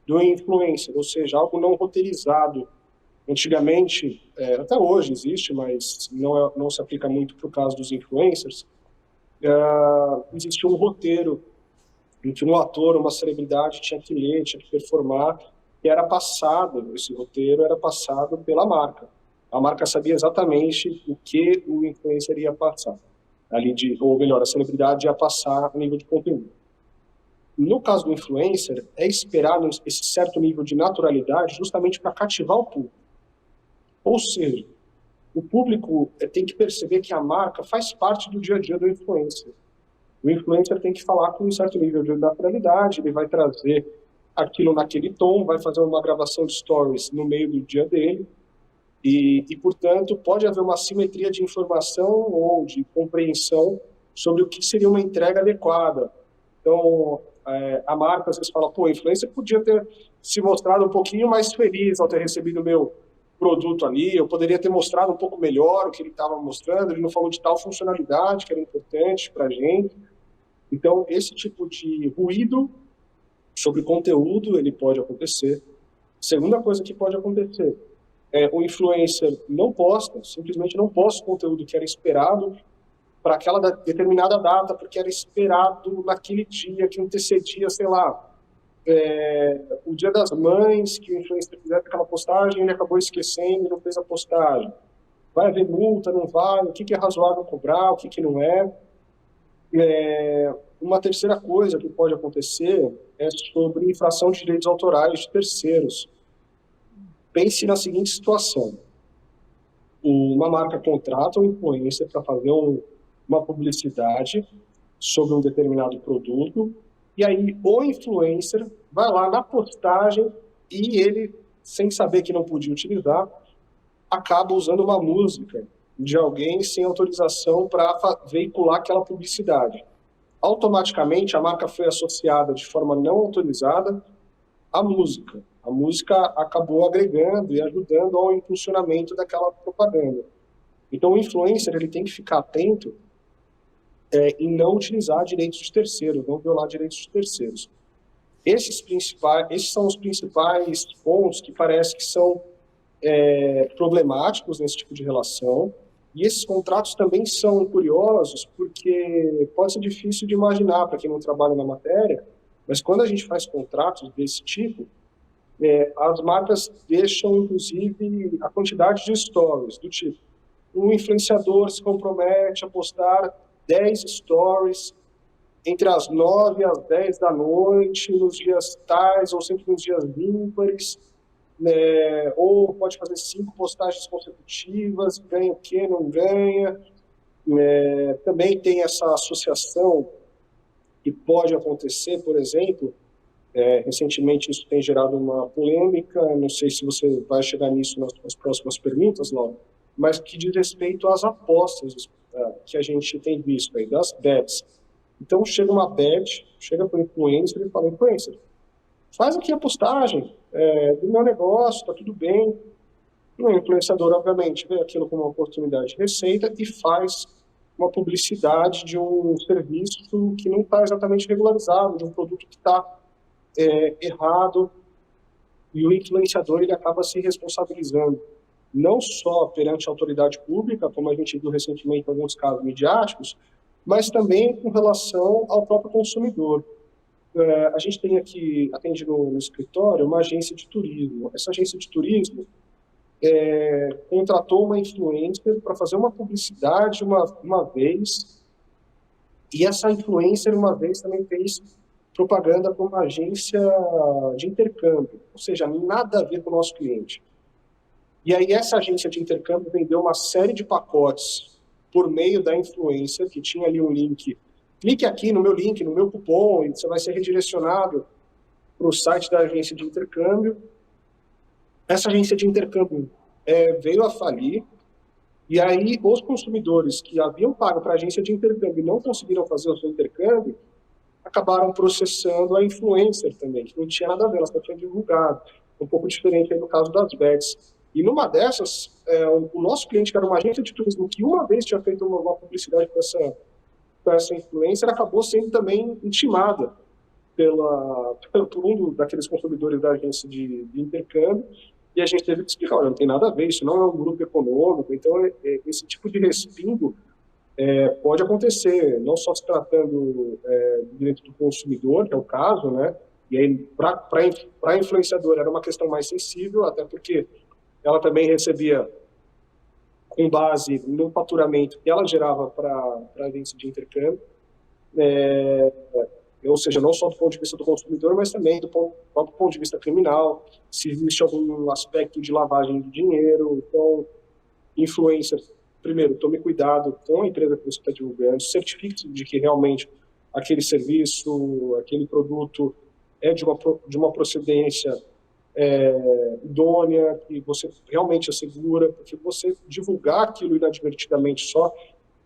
do influencer, ou seja, algo não roteirizado. Antigamente, até hoje existe, mas não se aplica muito para o caso dos influencers, existia um roteiro em que um ator, uma celebridade tinha que ler, tinha que performar, e esse roteiro era passado pela marca. A marca sabia exatamente o que o influencer ia passar, ou melhor, a celebridade ia passar a nível de conteúdo. No caso do influencer, é esperado esse certo nível de naturalidade justamente para cativar o público. Ou seja, o público tem que perceber que a marca faz parte do dia a dia do influencer. O influencer tem que falar com um certo nível de naturalidade, ele vai trazer aquilo naquele tom, vai fazer uma gravação de stories no meio do dia dele, portanto, pode haver uma simetria de informação ou de compreensão sobre o que seria uma entrega adequada. Então, a marca às vezes fala, pô, o influencer podia ter se mostrado um pouquinho mais feliz ao ter recebido o meu produto ali, eu poderia ter mostrado um pouco melhor o que ele estava mostrando, ele não falou de tal funcionalidade que era importante para a gente. Então, esse tipo de ruído sobre conteúdo, ele pode acontecer. Segunda coisa que pode acontecer, o influencer não posta, simplesmente não posta o conteúdo que era esperado para aquela determinada data, porque era esperado naquele dia que antecedia, sei lá, o Dia das Mães, que o influencer fizesse aquela postagem, ele acabou esquecendo e não fez a postagem. Vai haver multa, não vai? O que é razoável cobrar, o que não é? Uma terceira coisa que pode acontecer é sobre infração de direitos autorais de terceiros. Pense na seguinte situação. Uma marca contrata um influencer para fazer uma publicidade sobre um determinado produto, e aí o influencer vai lá na postagem e ele, sem saber que não podia utilizar, acaba usando uma música de alguém sem autorização para veicular aquela publicidade. Automaticamente, a marca foi associada de forma não autorizada à música. A música acabou agregando e ajudando ao impulsionamento daquela propaganda. Então, o influencer ele tem que ficar atento e não utilizar direitos de terceiros, não violar direitos de terceiros. Esses são os principais pontos que parece que são problemáticos nesse tipo de relação. E esses contratos também são curiosos porque pode ser difícil de imaginar para quem não trabalha na matéria, mas quando a gente faz contratos desse tipo, as marcas deixam, inclusive, a quantidade de stories, do tipo, um influenciador se compromete a postar 10 stories entre as 9 e as 10 da noite, nos dias tais, ou sempre nos dias ímpares, ou pode fazer 5 postagens consecutivas, ganha o quê, não ganha. Também tem essa associação que pode acontecer, por exemplo, recentemente isso tem gerado uma polêmica, não sei se você vai chegar nisso nas próximas perguntas, Laura, mas que diz respeito às apostas que a gente tem visto aí, das bets. Então chega uma bet, chega para o influencer e fala, influencer, faz aqui a postagem do meu negócio, tá tudo bem. O influenciador, obviamente, vê aquilo como uma oportunidade de receita e faz uma publicidade de um serviço que não está exatamente regularizado, de um produto que está errado, e o influenciador ele acaba se responsabilizando não só perante a autoridade pública, como a gente viu recentemente em alguns casos midiáticos, mas também com relação ao próprio consumidor. A gente tem aqui, atende no escritório, uma agência de turismo. Essa agência de turismo contratou uma influencer para fazer uma publicidade uma vez, e essa influencer uma vez também fez propaganda para uma agência de intercâmbio, ou seja, nada a ver com o nosso cliente. E aí essa agência de intercâmbio vendeu uma série de pacotes por meio da influencer, que tinha ali um link, clique aqui no meu link, no meu cupom, e você vai ser redirecionado para o site da agência de intercâmbio. Essa agência de intercâmbio veio a falir, e aí os consumidores que haviam pago para a agência de intercâmbio e não conseguiram fazer o seu intercâmbio, acabaram processando a influencer também, que não tinha nada a ver, ela só tinha divulgado. Um pouco diferente aí no caso das bets. E numa dessas, o nosso cliente, que era uma agência de turismo, que uma vez tinha feito uma publicidade para essa influencer, acabou sendo também intimada por um daqueles consumidores da agência de intercâmbio, e a gente teve que explicar, olha, não tem nada a ver, isso não é um grupo econômico, então esse tipo de respingo pode acontecer, não só se tratando do direito do consumidor, que é o caso, né? E aí, para a influenciadora era uma questão mais sensível, até porque ela também recebia com base no faturamento que ela gerava para a agência de intercâmbio. ou seja, não só do ponto de vista do consumidor, mas também do próprio ponto de vista criminal, se existe algum aspecto de lavagem de dinheiro. Então, influencer, primeiro, tome cuidado com a empresa que você está divulgando, certifique-se de que realmente aquele serviço, aquele produto é de uma procedência idônea, que você realmente assegura, porque você divulgar aquilo inadvertidamente só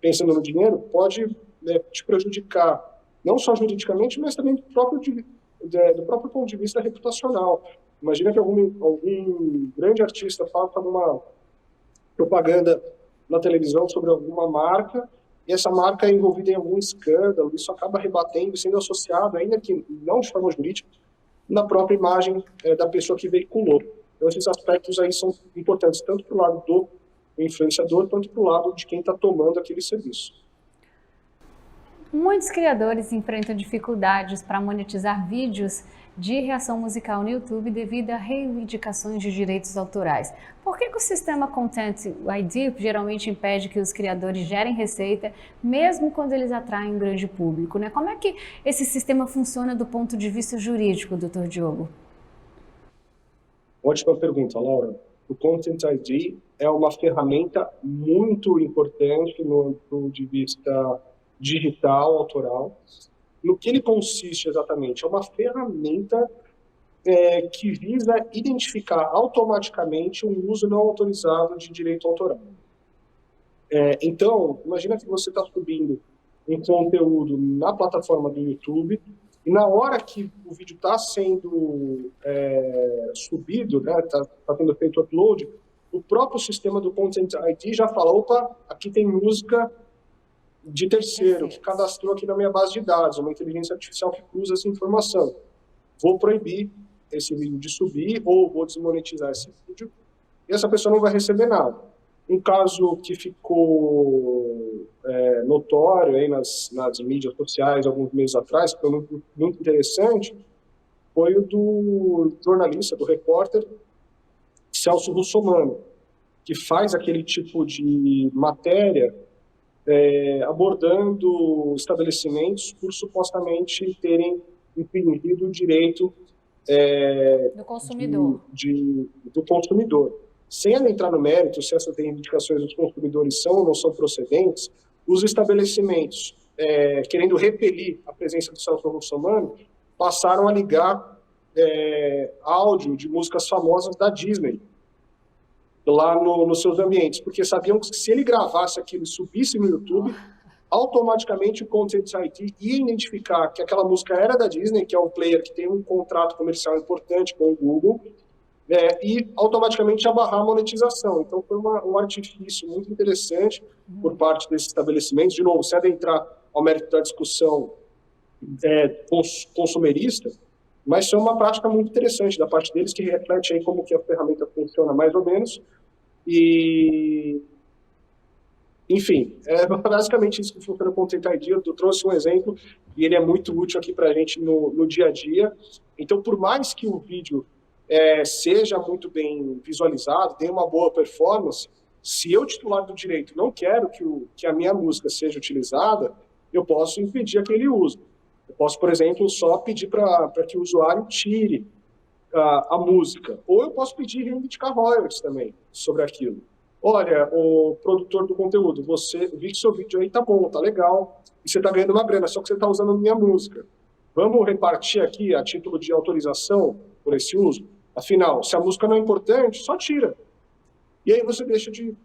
pensando no dinheiro pode, né, te prejudicar, não só juridicamente, mas também do próprio ponto de vista reputacional. Imagina que algum grande artista faça uma propaganda na televisão sobre alguma marca, e essa marca é envolvida em algum escândalo, isso acaba rebatendo, sendo associado, ainda que não de forma jurídica, na própria imagem da pessoa que veiculou. Então, esses aspectos aí são importantes, tanto para o lado do influenciador, quanto para o lado de quem está tomando aquele serviço. Muitos criadores enfrentam dificuldades para monetizar vídeos de reação musical no YouTube devido a reivindicações de direitos autorais. Por que o sistema Content ID geralmente impede que os criadores gerem receita, mesmo quando eles atraem um grande público, né? Como é que esse sistema funciona do ponto de vista jurídico, Dr. Diogo? Ótima pergunta, Laura. O Content ID é uma ferramenta muito importante no ponto de vista digital, autoral. No que ele consiste exatamente? É uma ferramenta que visa identificar automaticamente um uso não autorizado de direito autoral. Então, imagina que você está subindo um conteúdo na plataforma do YouTube e na hora que o vídeo está sendo subido, né, tá sendo feito o upload, o próprio sistema do Content ID já fala, opa, aqui tem música de terceiro, que cadastrou aqui na minha base de dados, uma inteligência artificial que cruza essa informação. Vou proibir esse vídeo de subir ou vou desmonetizar esse vídeo e essa pessoa não vai receber nada. Um caso que ficou notório aí nas mídias sociais alguns meses atrás, que foi muito, muito interessante, foi o do jornalista, do repórter Celso Russomano, que faz aquele tipo de matéria abordando estabelecimentos por supostamente terem impedido o direito do consumidor. Do consumidor. Sem entrar no mérito se essas reivindicações dos consumidores são ou não são procedentes, os estabelecimentos, querendo repelir a presença do Celso Russomano, passaram a ligar áudio de músicas famosas da Disney lá nos seus ambientes, porque sabiam que se ele gravasse aquilo e subisse no YouTube, automaticamente o Content ID ia identificar que aquela música era da Disney, que é um player que tem um contrato comercial importante com o Google, e automaticamente ia barrar a monetização. Então foi um artifício muito interessante por parte desses estabelecimentos. De novo, sem adentrar ao mérito da discussão consumerista, mas foi uma prática muito interessante da parte deles, que reflete aí como que a ferramenta funciona mais ou menos. E, enfim, basicamente isso que funciona com o Content ID. Eu trouxe um exemplo e ele é muito útil aqui para a gente no dia a dia. Então, por mais que o vídeo seja muito bem visualizado, tenha uma boa performance, se eu, titular do direito, não quero que a minha música seja utilizada, eu posso impedir aquele uso. Eu posso, por exemplo, só pedir para que o usuário tire a música. Ou eu posso pedir e reivindicar royalties também sobre aquilo. Olha, o produtor do conteúdo, vi que seu vídeo aí tá bom, tá legal, e você tá ganhando uma grana, só que você tá usando a minha música. Vamos repartir aqui a título de autorização por esse uso? Afinal, se a música não é importante, só tira. E aí você deixa de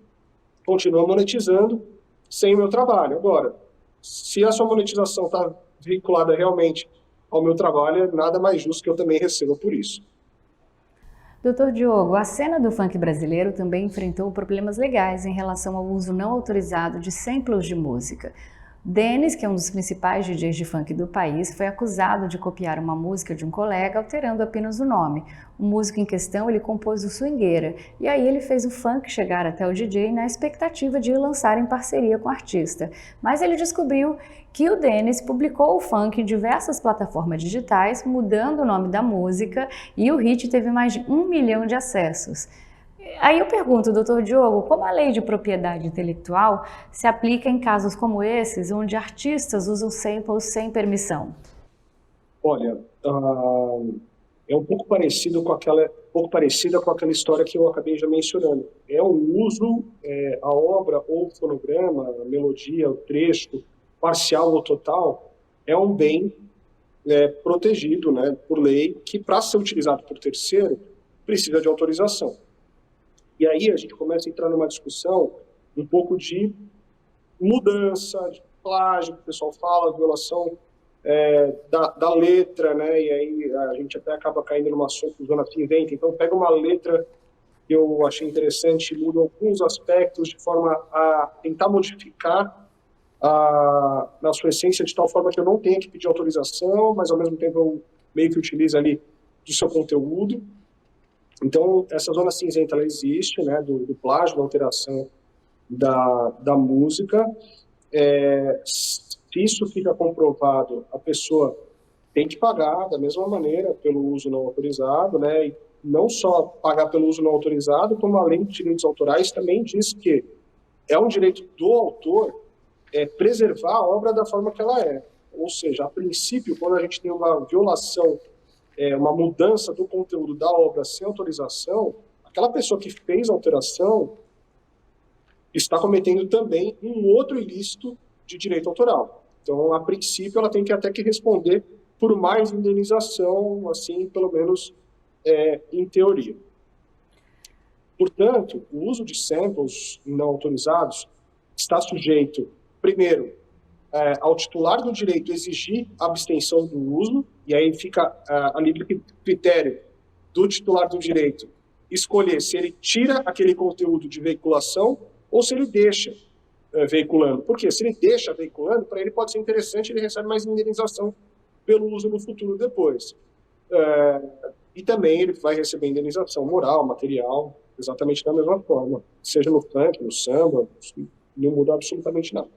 continuar monetizando sem o meu trabalho. Agora, se a sua monetização está vinculada realmente ao meu trabalho, é nada mais justo que eu também receba por isso. Dr. Diogo, a cena do funk brasileiro também enfrentou problemas legais em relação ao uso não autorizado de samples de música. Denis, que é um dos principais DJs de funk do país, foi acusado de copiar uma música de um colega, alterando apenas o nome. O músico em questão, ele compôs o Swingueira, e aí ele fez o funk chegar até o DJ na expectativa de lançar em parceria com o artista. Mas ele descobriu que o Denis publicou o funk em diversas plataformas digitais, mudando o nome da música, e o hit teve mais de 1 milhão de acessos. Aí eu pergunto, Dr. Diogo, como a lei de propriedade intelectual se aplica em casos como esses, onde artistas usam samples sem permissão? Olha, é um pouco parecido com aquela, um pouco parecida com aquela história que eu acabei já mencionando. É o uso, a obra ou o fonograma, a melodia, o trecho, parcial ou total, é um bem protegido, né, por lei, que para ser utilizado por terceiro precisa de autorização. E aí a gente começa a entrar numa discussão um pouco de mudança, de plágio, que o pessoal fala, violação da letra, né? E aí a gente até acaba caindo numa zona cinzenta. Então pega uma letra que eu achei interessante, muda alguns aspectos de forma a tentar modificar na sua essência de tal forma que eu não tenha que pedir autorização, mas ao mesmo tempo eu meio que utilizo ali do seu conteúdo. Então essa zona cinzenta ela existe, né? Do plágio, da alteração da música. Se isso fica comprovado, a pessoa tem que pagar da mesma maneira pelo uso não autorizado, né? E não só pagar pelo uso não autorizado, como a lei de direitos autorais também diz que é um direito do autor preservar a obra da forma que ela é. Ou seja, a princípio, quando a gente tem uma violação, uma mudança do conteúdo da obra sem autorização, aquela pessoa que fez a alteração está cometendo também um outro ilícito de direito autoral. Então, a princípio, ela tem que até que responder por mais indenização, assim, pelo menos em teoria. Portanto, o uso de samples não autorizados está sujeito, primeiro, ao titular do direito exigir a abstenção do uso, e aí fica a livre critério do titular do direito escolher se ele tira aquele conteúdo de veiculação ou se ele deixa veiculando. Por quê? Se ele deixa veiculando, para ele pode ser interessante, ele recebe mais indenização pelo uso no futuro depois. E também ele vai receber indenização moral, material, exatamente da mesma forma. Seja no funk, no samba, não muda absolutamente nada.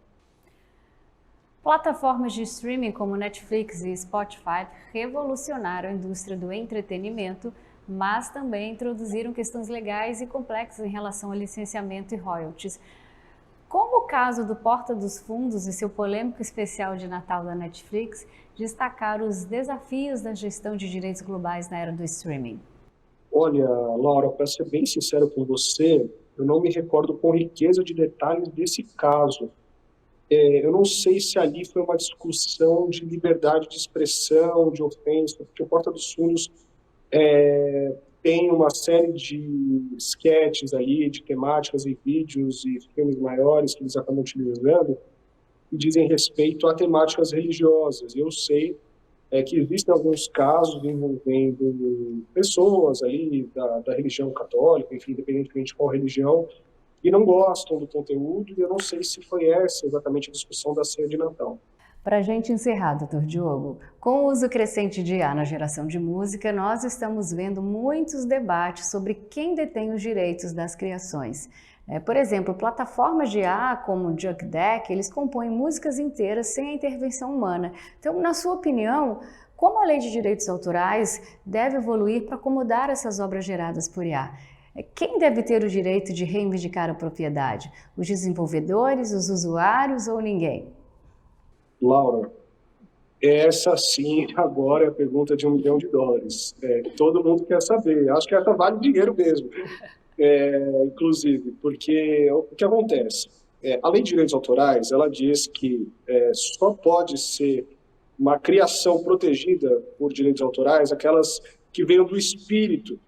Plataformas de streaming como Netflix e Spotify revolucionaram a indústria do entretenimento, mas também introduziram questões legais e complexas em relação ao licenciamento e royalties. Como o caso do Porta dos Fundos e seu polêmico especial de Natal da Netflix destacaram os desafios da gestão de direitos globais na era do streaming? Olha, Laura, para ser bem sincero com você, eu não me recordo com riqueza de detalhes desse caso. Eu não sei se ali foi uma discussão de liberdade de expressão, de ofensa, porque o Porta dos Fundos tem uma série de sketches ali, de temáticas e vídeos e filmes maiores que eles acabam utilizando, que dizem respeito a temáticas religiosas. Eu sei que existem alguns casos envolvendo pessoas ali da religião católica, enfim, independentemente de qual religião, que não gostam do conteúdo, e eu não sei se foi essa exatamente a discussão da ceia de Natal. Para a gente encerrar, Dr. Diogo, com o uso crescente de IA na geração de música, nós estamos vendo muitos debates sobre quem detém os direitos das criações. Por exemplo, plataformas de IA como o JukeDeck, eles compõem músicas inteiras sem a intervenção humana. Então, na sua opinião, como a lei de direitos autorais deve evoluir para acomodar essas obras geradas por IA? Quem deve ter o direito de reivindicar a propriedade? Os desenvolvedores, os usuários ou ninguém? Laura, essa sim agora é a pergunta de $1 milhão. Todo mundo quer saber. Acho que essa vale dinheiro mesmo, inclusive, porque o que acontece? A lei de direitos autorais, ela diz que só pode ser uma criação protegida por direitos autorais aquelas que venham do espírito.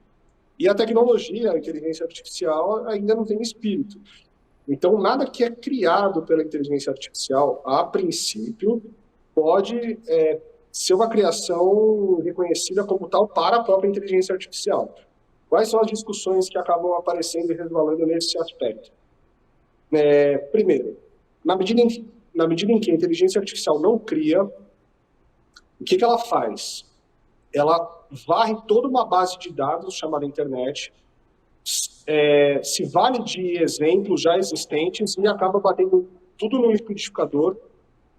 E a tecnologia, a inteligência artificial, ainda não tem espírito. Então, nada que é criado pela inteligência artificial, a princípio, pode ser uma criação reconhecida como tal para a própria inteligência artificial. Quais são as discussões que acabam aparecendo e resvalando nesse aspecto? Primeiro, na medida em que a inteligência artificial não cria, o que ela faz? Ela varre toda uma base de dados chamada internet, se vale de exemplos já existentes e acaba batendo tudo no liquidificador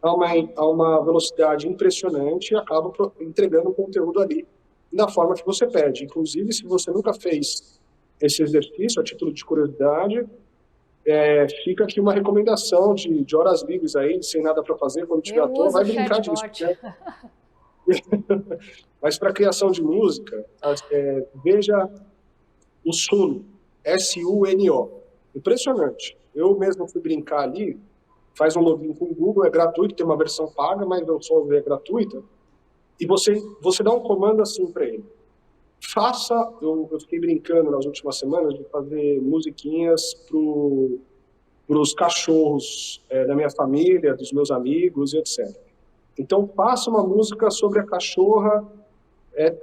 a uma velocidade impressionante e acaba entregando o conteúdo ali da forma que você pede. Inclusive, se você nunca fez esse exercício, a título de curiosidade, fica aqui uma recomendação de horas livres aí, sem nada para fazer, quando tiver à toa, vai brincar disso. Mas para criação de música, veja o Suno, S-U-N-O. Impressionante. Eu mesmo fui brincar ali, faz um login com o Google, é gratuito, tem uma versão paga, mas eu só ver gratuita. E você dá um comando assim para ele. Eu fiquei brincando nas últimas semanas de fazer musiquinhas para os cachorros da minha família, dos meus amigos e etc. Então, faça uma música sobre a cachorra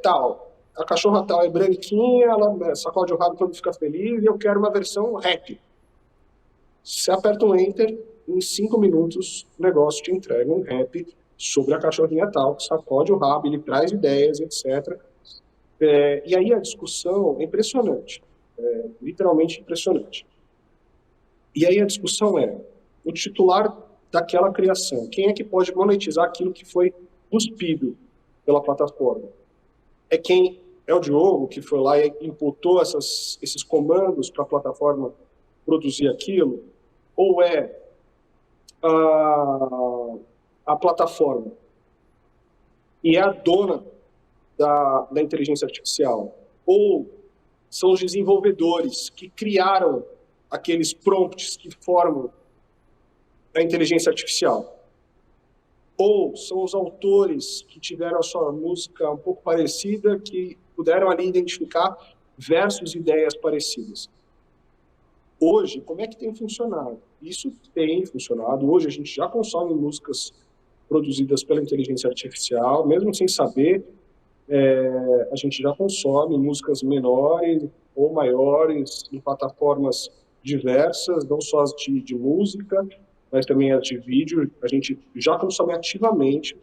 tal. A cachorra tal é branquinha, ela sacode o rabo quando fica feliz e eu quero uma versão rap. Você aperta um Enter, em 5 minutos o negócio te entrega um rap sobre a cachorrinha tal, que sacode o rabo, ele traz ideias, etc. E aí a discussão é impressionante, literalmente impressionante. E aí a discussão é o titular daquela criação. Quem é que pode monetizar aquilo que foi cuspido pela plataforma? É o Diogo que foi lá e imputou esses comandos para a plataforma produzir aquilo? Ou é a plataforma e é a dona da inteligência artificial? Ou são os desenvolvedores que criaram aqueles prompts que formam a inteligência artificial? Ou são os autores que tiveram a sua música um pouco parecida, que puderam ali identificar versos e ideias parecidas? Hoje, como é que tem funcionado? Isso tem funcionado. Hoje a gente já consome músicas produzidas pela inteligência artificial, mesmo sem saber, a gente já consome músicas menores ou maiores em plataformas diversas, não só as de música, mas também as de vídeo. A gente já consome ativamente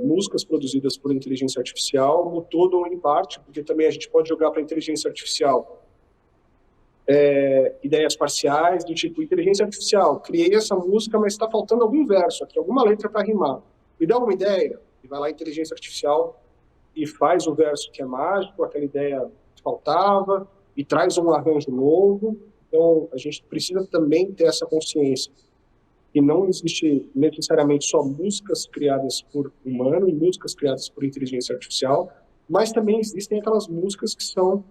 músicas produzidas por inteligência artificial, no todo ou em parte, porque também a gente pode jogar para a inteligência artificial ideias parciais, do tipo, inteligência artificial, criei essa música, mas está faltando algum verso aqui, alguma letra para rimar. Me dá uma ideia? E vai lá a inteligência artificial e faz o verso que é mágico, aquela ideia que faltava, e traz um arranjo novo. Então, a gente precisa também ter essa consciência. E não existe necessariamente só músicas criadas por humano e músicas criadas por inteligência artificial, mas também existem aquelas músicas que são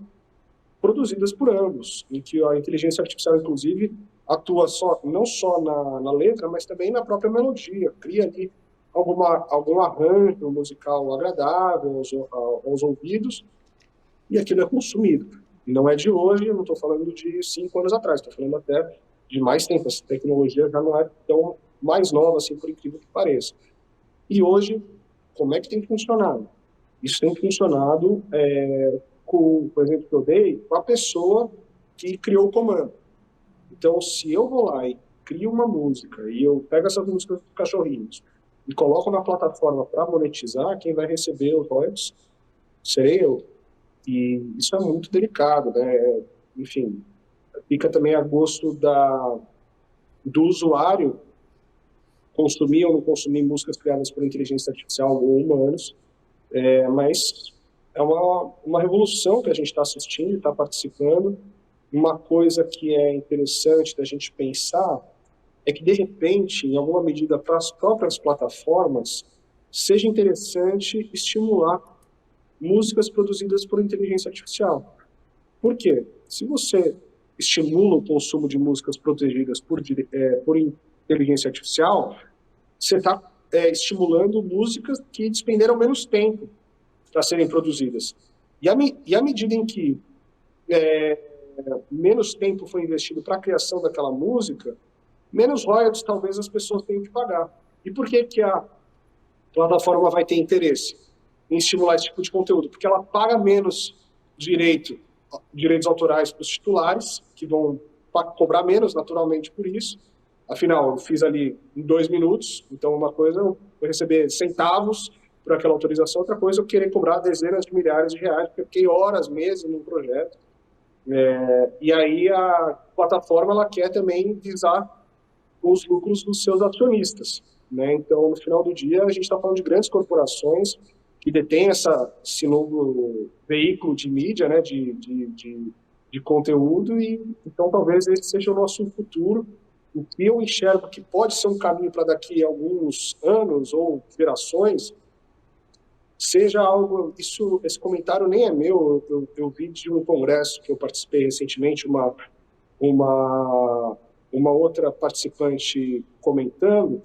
produzidas por ambos, em que a inteligência artificial, inclusive, atua não só na letra, mas também na própria melodia, cria ali algum arranjo musical agradável aos ouvidos, e aquilo é consumido. Não é de hoje, eu não estou falando de 5 anos atrás, estou falando até de mais tempo. Essa tecnologia já não é tão mais nova, assim, por incrível que pareça. E hoje, como é que tem funcionado? Isso tem funcionado com o exemplo que eu dei, com a pessoa que criou o comando. Então, se eu vou lá e crio uma música, e eu pego essas músicas dos cachorrinhos e coloco na plataforma para monetizar, quem vai receber os royalties serei eu. E isso é muito delicado, né? Enfim, fica também a gosto do usuário consumir ou não consumir músicas criadas por inteligência artificial ou humanos, mas é uma revolução que a gente está assistindo, está participando. Uma coisa que é interessante da gente pensar é que, de repente, em alguma medida, para as próprias plataformas, seja interessante estimular músicas produzidas por inteligência artificial. Por quê? Se você estimula o consumo de músicas protegidas por inteligência artificial, você está estimulando músicas que despenderam menos tempo para serem produzidas. E à medida em que menos tempo foi investido para a criação daquela música, menos royalties talvez as pessoas tenham que pagar. E por que a plataforma vai ter interesse em estimular esse tipo de conteúdo? Porque ela paga menos direitos autorais para os titulares, que vão cobrar menos naturalmente por isso. Afinal, eu fiz ali em 2 minutos, então uma coisa eu vou receber centavos por aquela autorização, outra coisa eu querer cobrar dezenas de milhares de reais, porque eu fiquei horas, meses num projeto. E aí a plataforma ela quer também visar os lucros dos seus acionistas, né? Então, no final do dia, a gente está falando de grandes corporações que detêm esse novo veículo de mídia, né, de conteúdo, e então talvez esse seja o nosso futuro. O que eu enxergo que pode ser um caminho para daqui a alguns anos ou gerações seja algo... Esse comentário nem é meu, eu vi de um congresso que eu participei recentemente, uma outra participante comentando,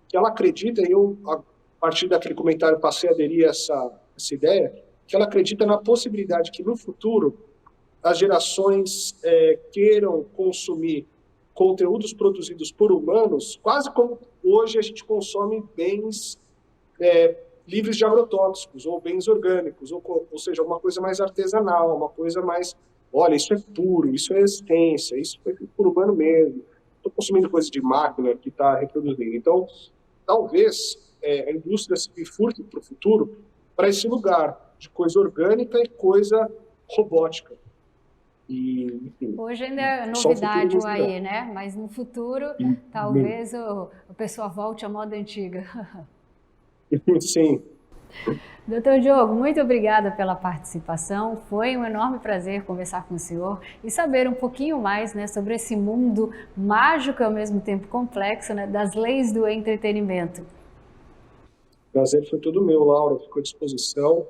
que ela acredita, e eu, a partir daquele comentário, passei a aderir a essa ideia, que ela acredita na possibilidade que, no futuro, as gerações queiram consumir conteúdos produzidos por humanos, quase como hoje a gente consome bens livres de agrotóxicos, ou bens orgânicos, ou seja, uma coisa mais artesanal, uma coisa mais, olha, isso é puro, isso é essência, isso foi feito por humano mesmo. Estou consumindo coisa de máquina que está reproduzindo. Então, talvez a indústria se bifurque para o futuro para esse lugar de coisa orgânica e coisa robótica. E, enfim, hoje ainda é só o futuro novidade nos o dirá. AI, né? Mas no futuro, talvez o pessoal volte à moda antiga. Sim. Doutor Diogo, muito obrigada pela participação. Foi um enorme prazer conversar com o senhor e saber um pouquinho mais, né, sobre esse mundo mágico e ao mesmo tempo complexo, né, das leis do entretenimento. O prazer foi todo meu, Laura. Fico à disposição.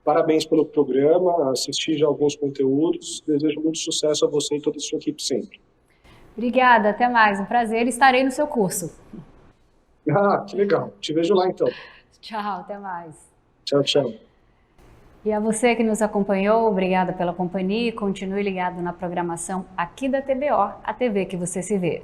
Parabéns pelo programa. Assisti já alguns conteúdos. Desejo muito sucesso a você e toda a sua equipe sempre. Obrigada, até mais. Um prazer. Estarei no seu curso. Ah, que legal. Te vejo lá, então. Tchau, até mais. Tchau, tchau. E a você que nos acompanhou, obrigada pela companhia e continue ligado na programação aqui da TBO, a TV que você se vê.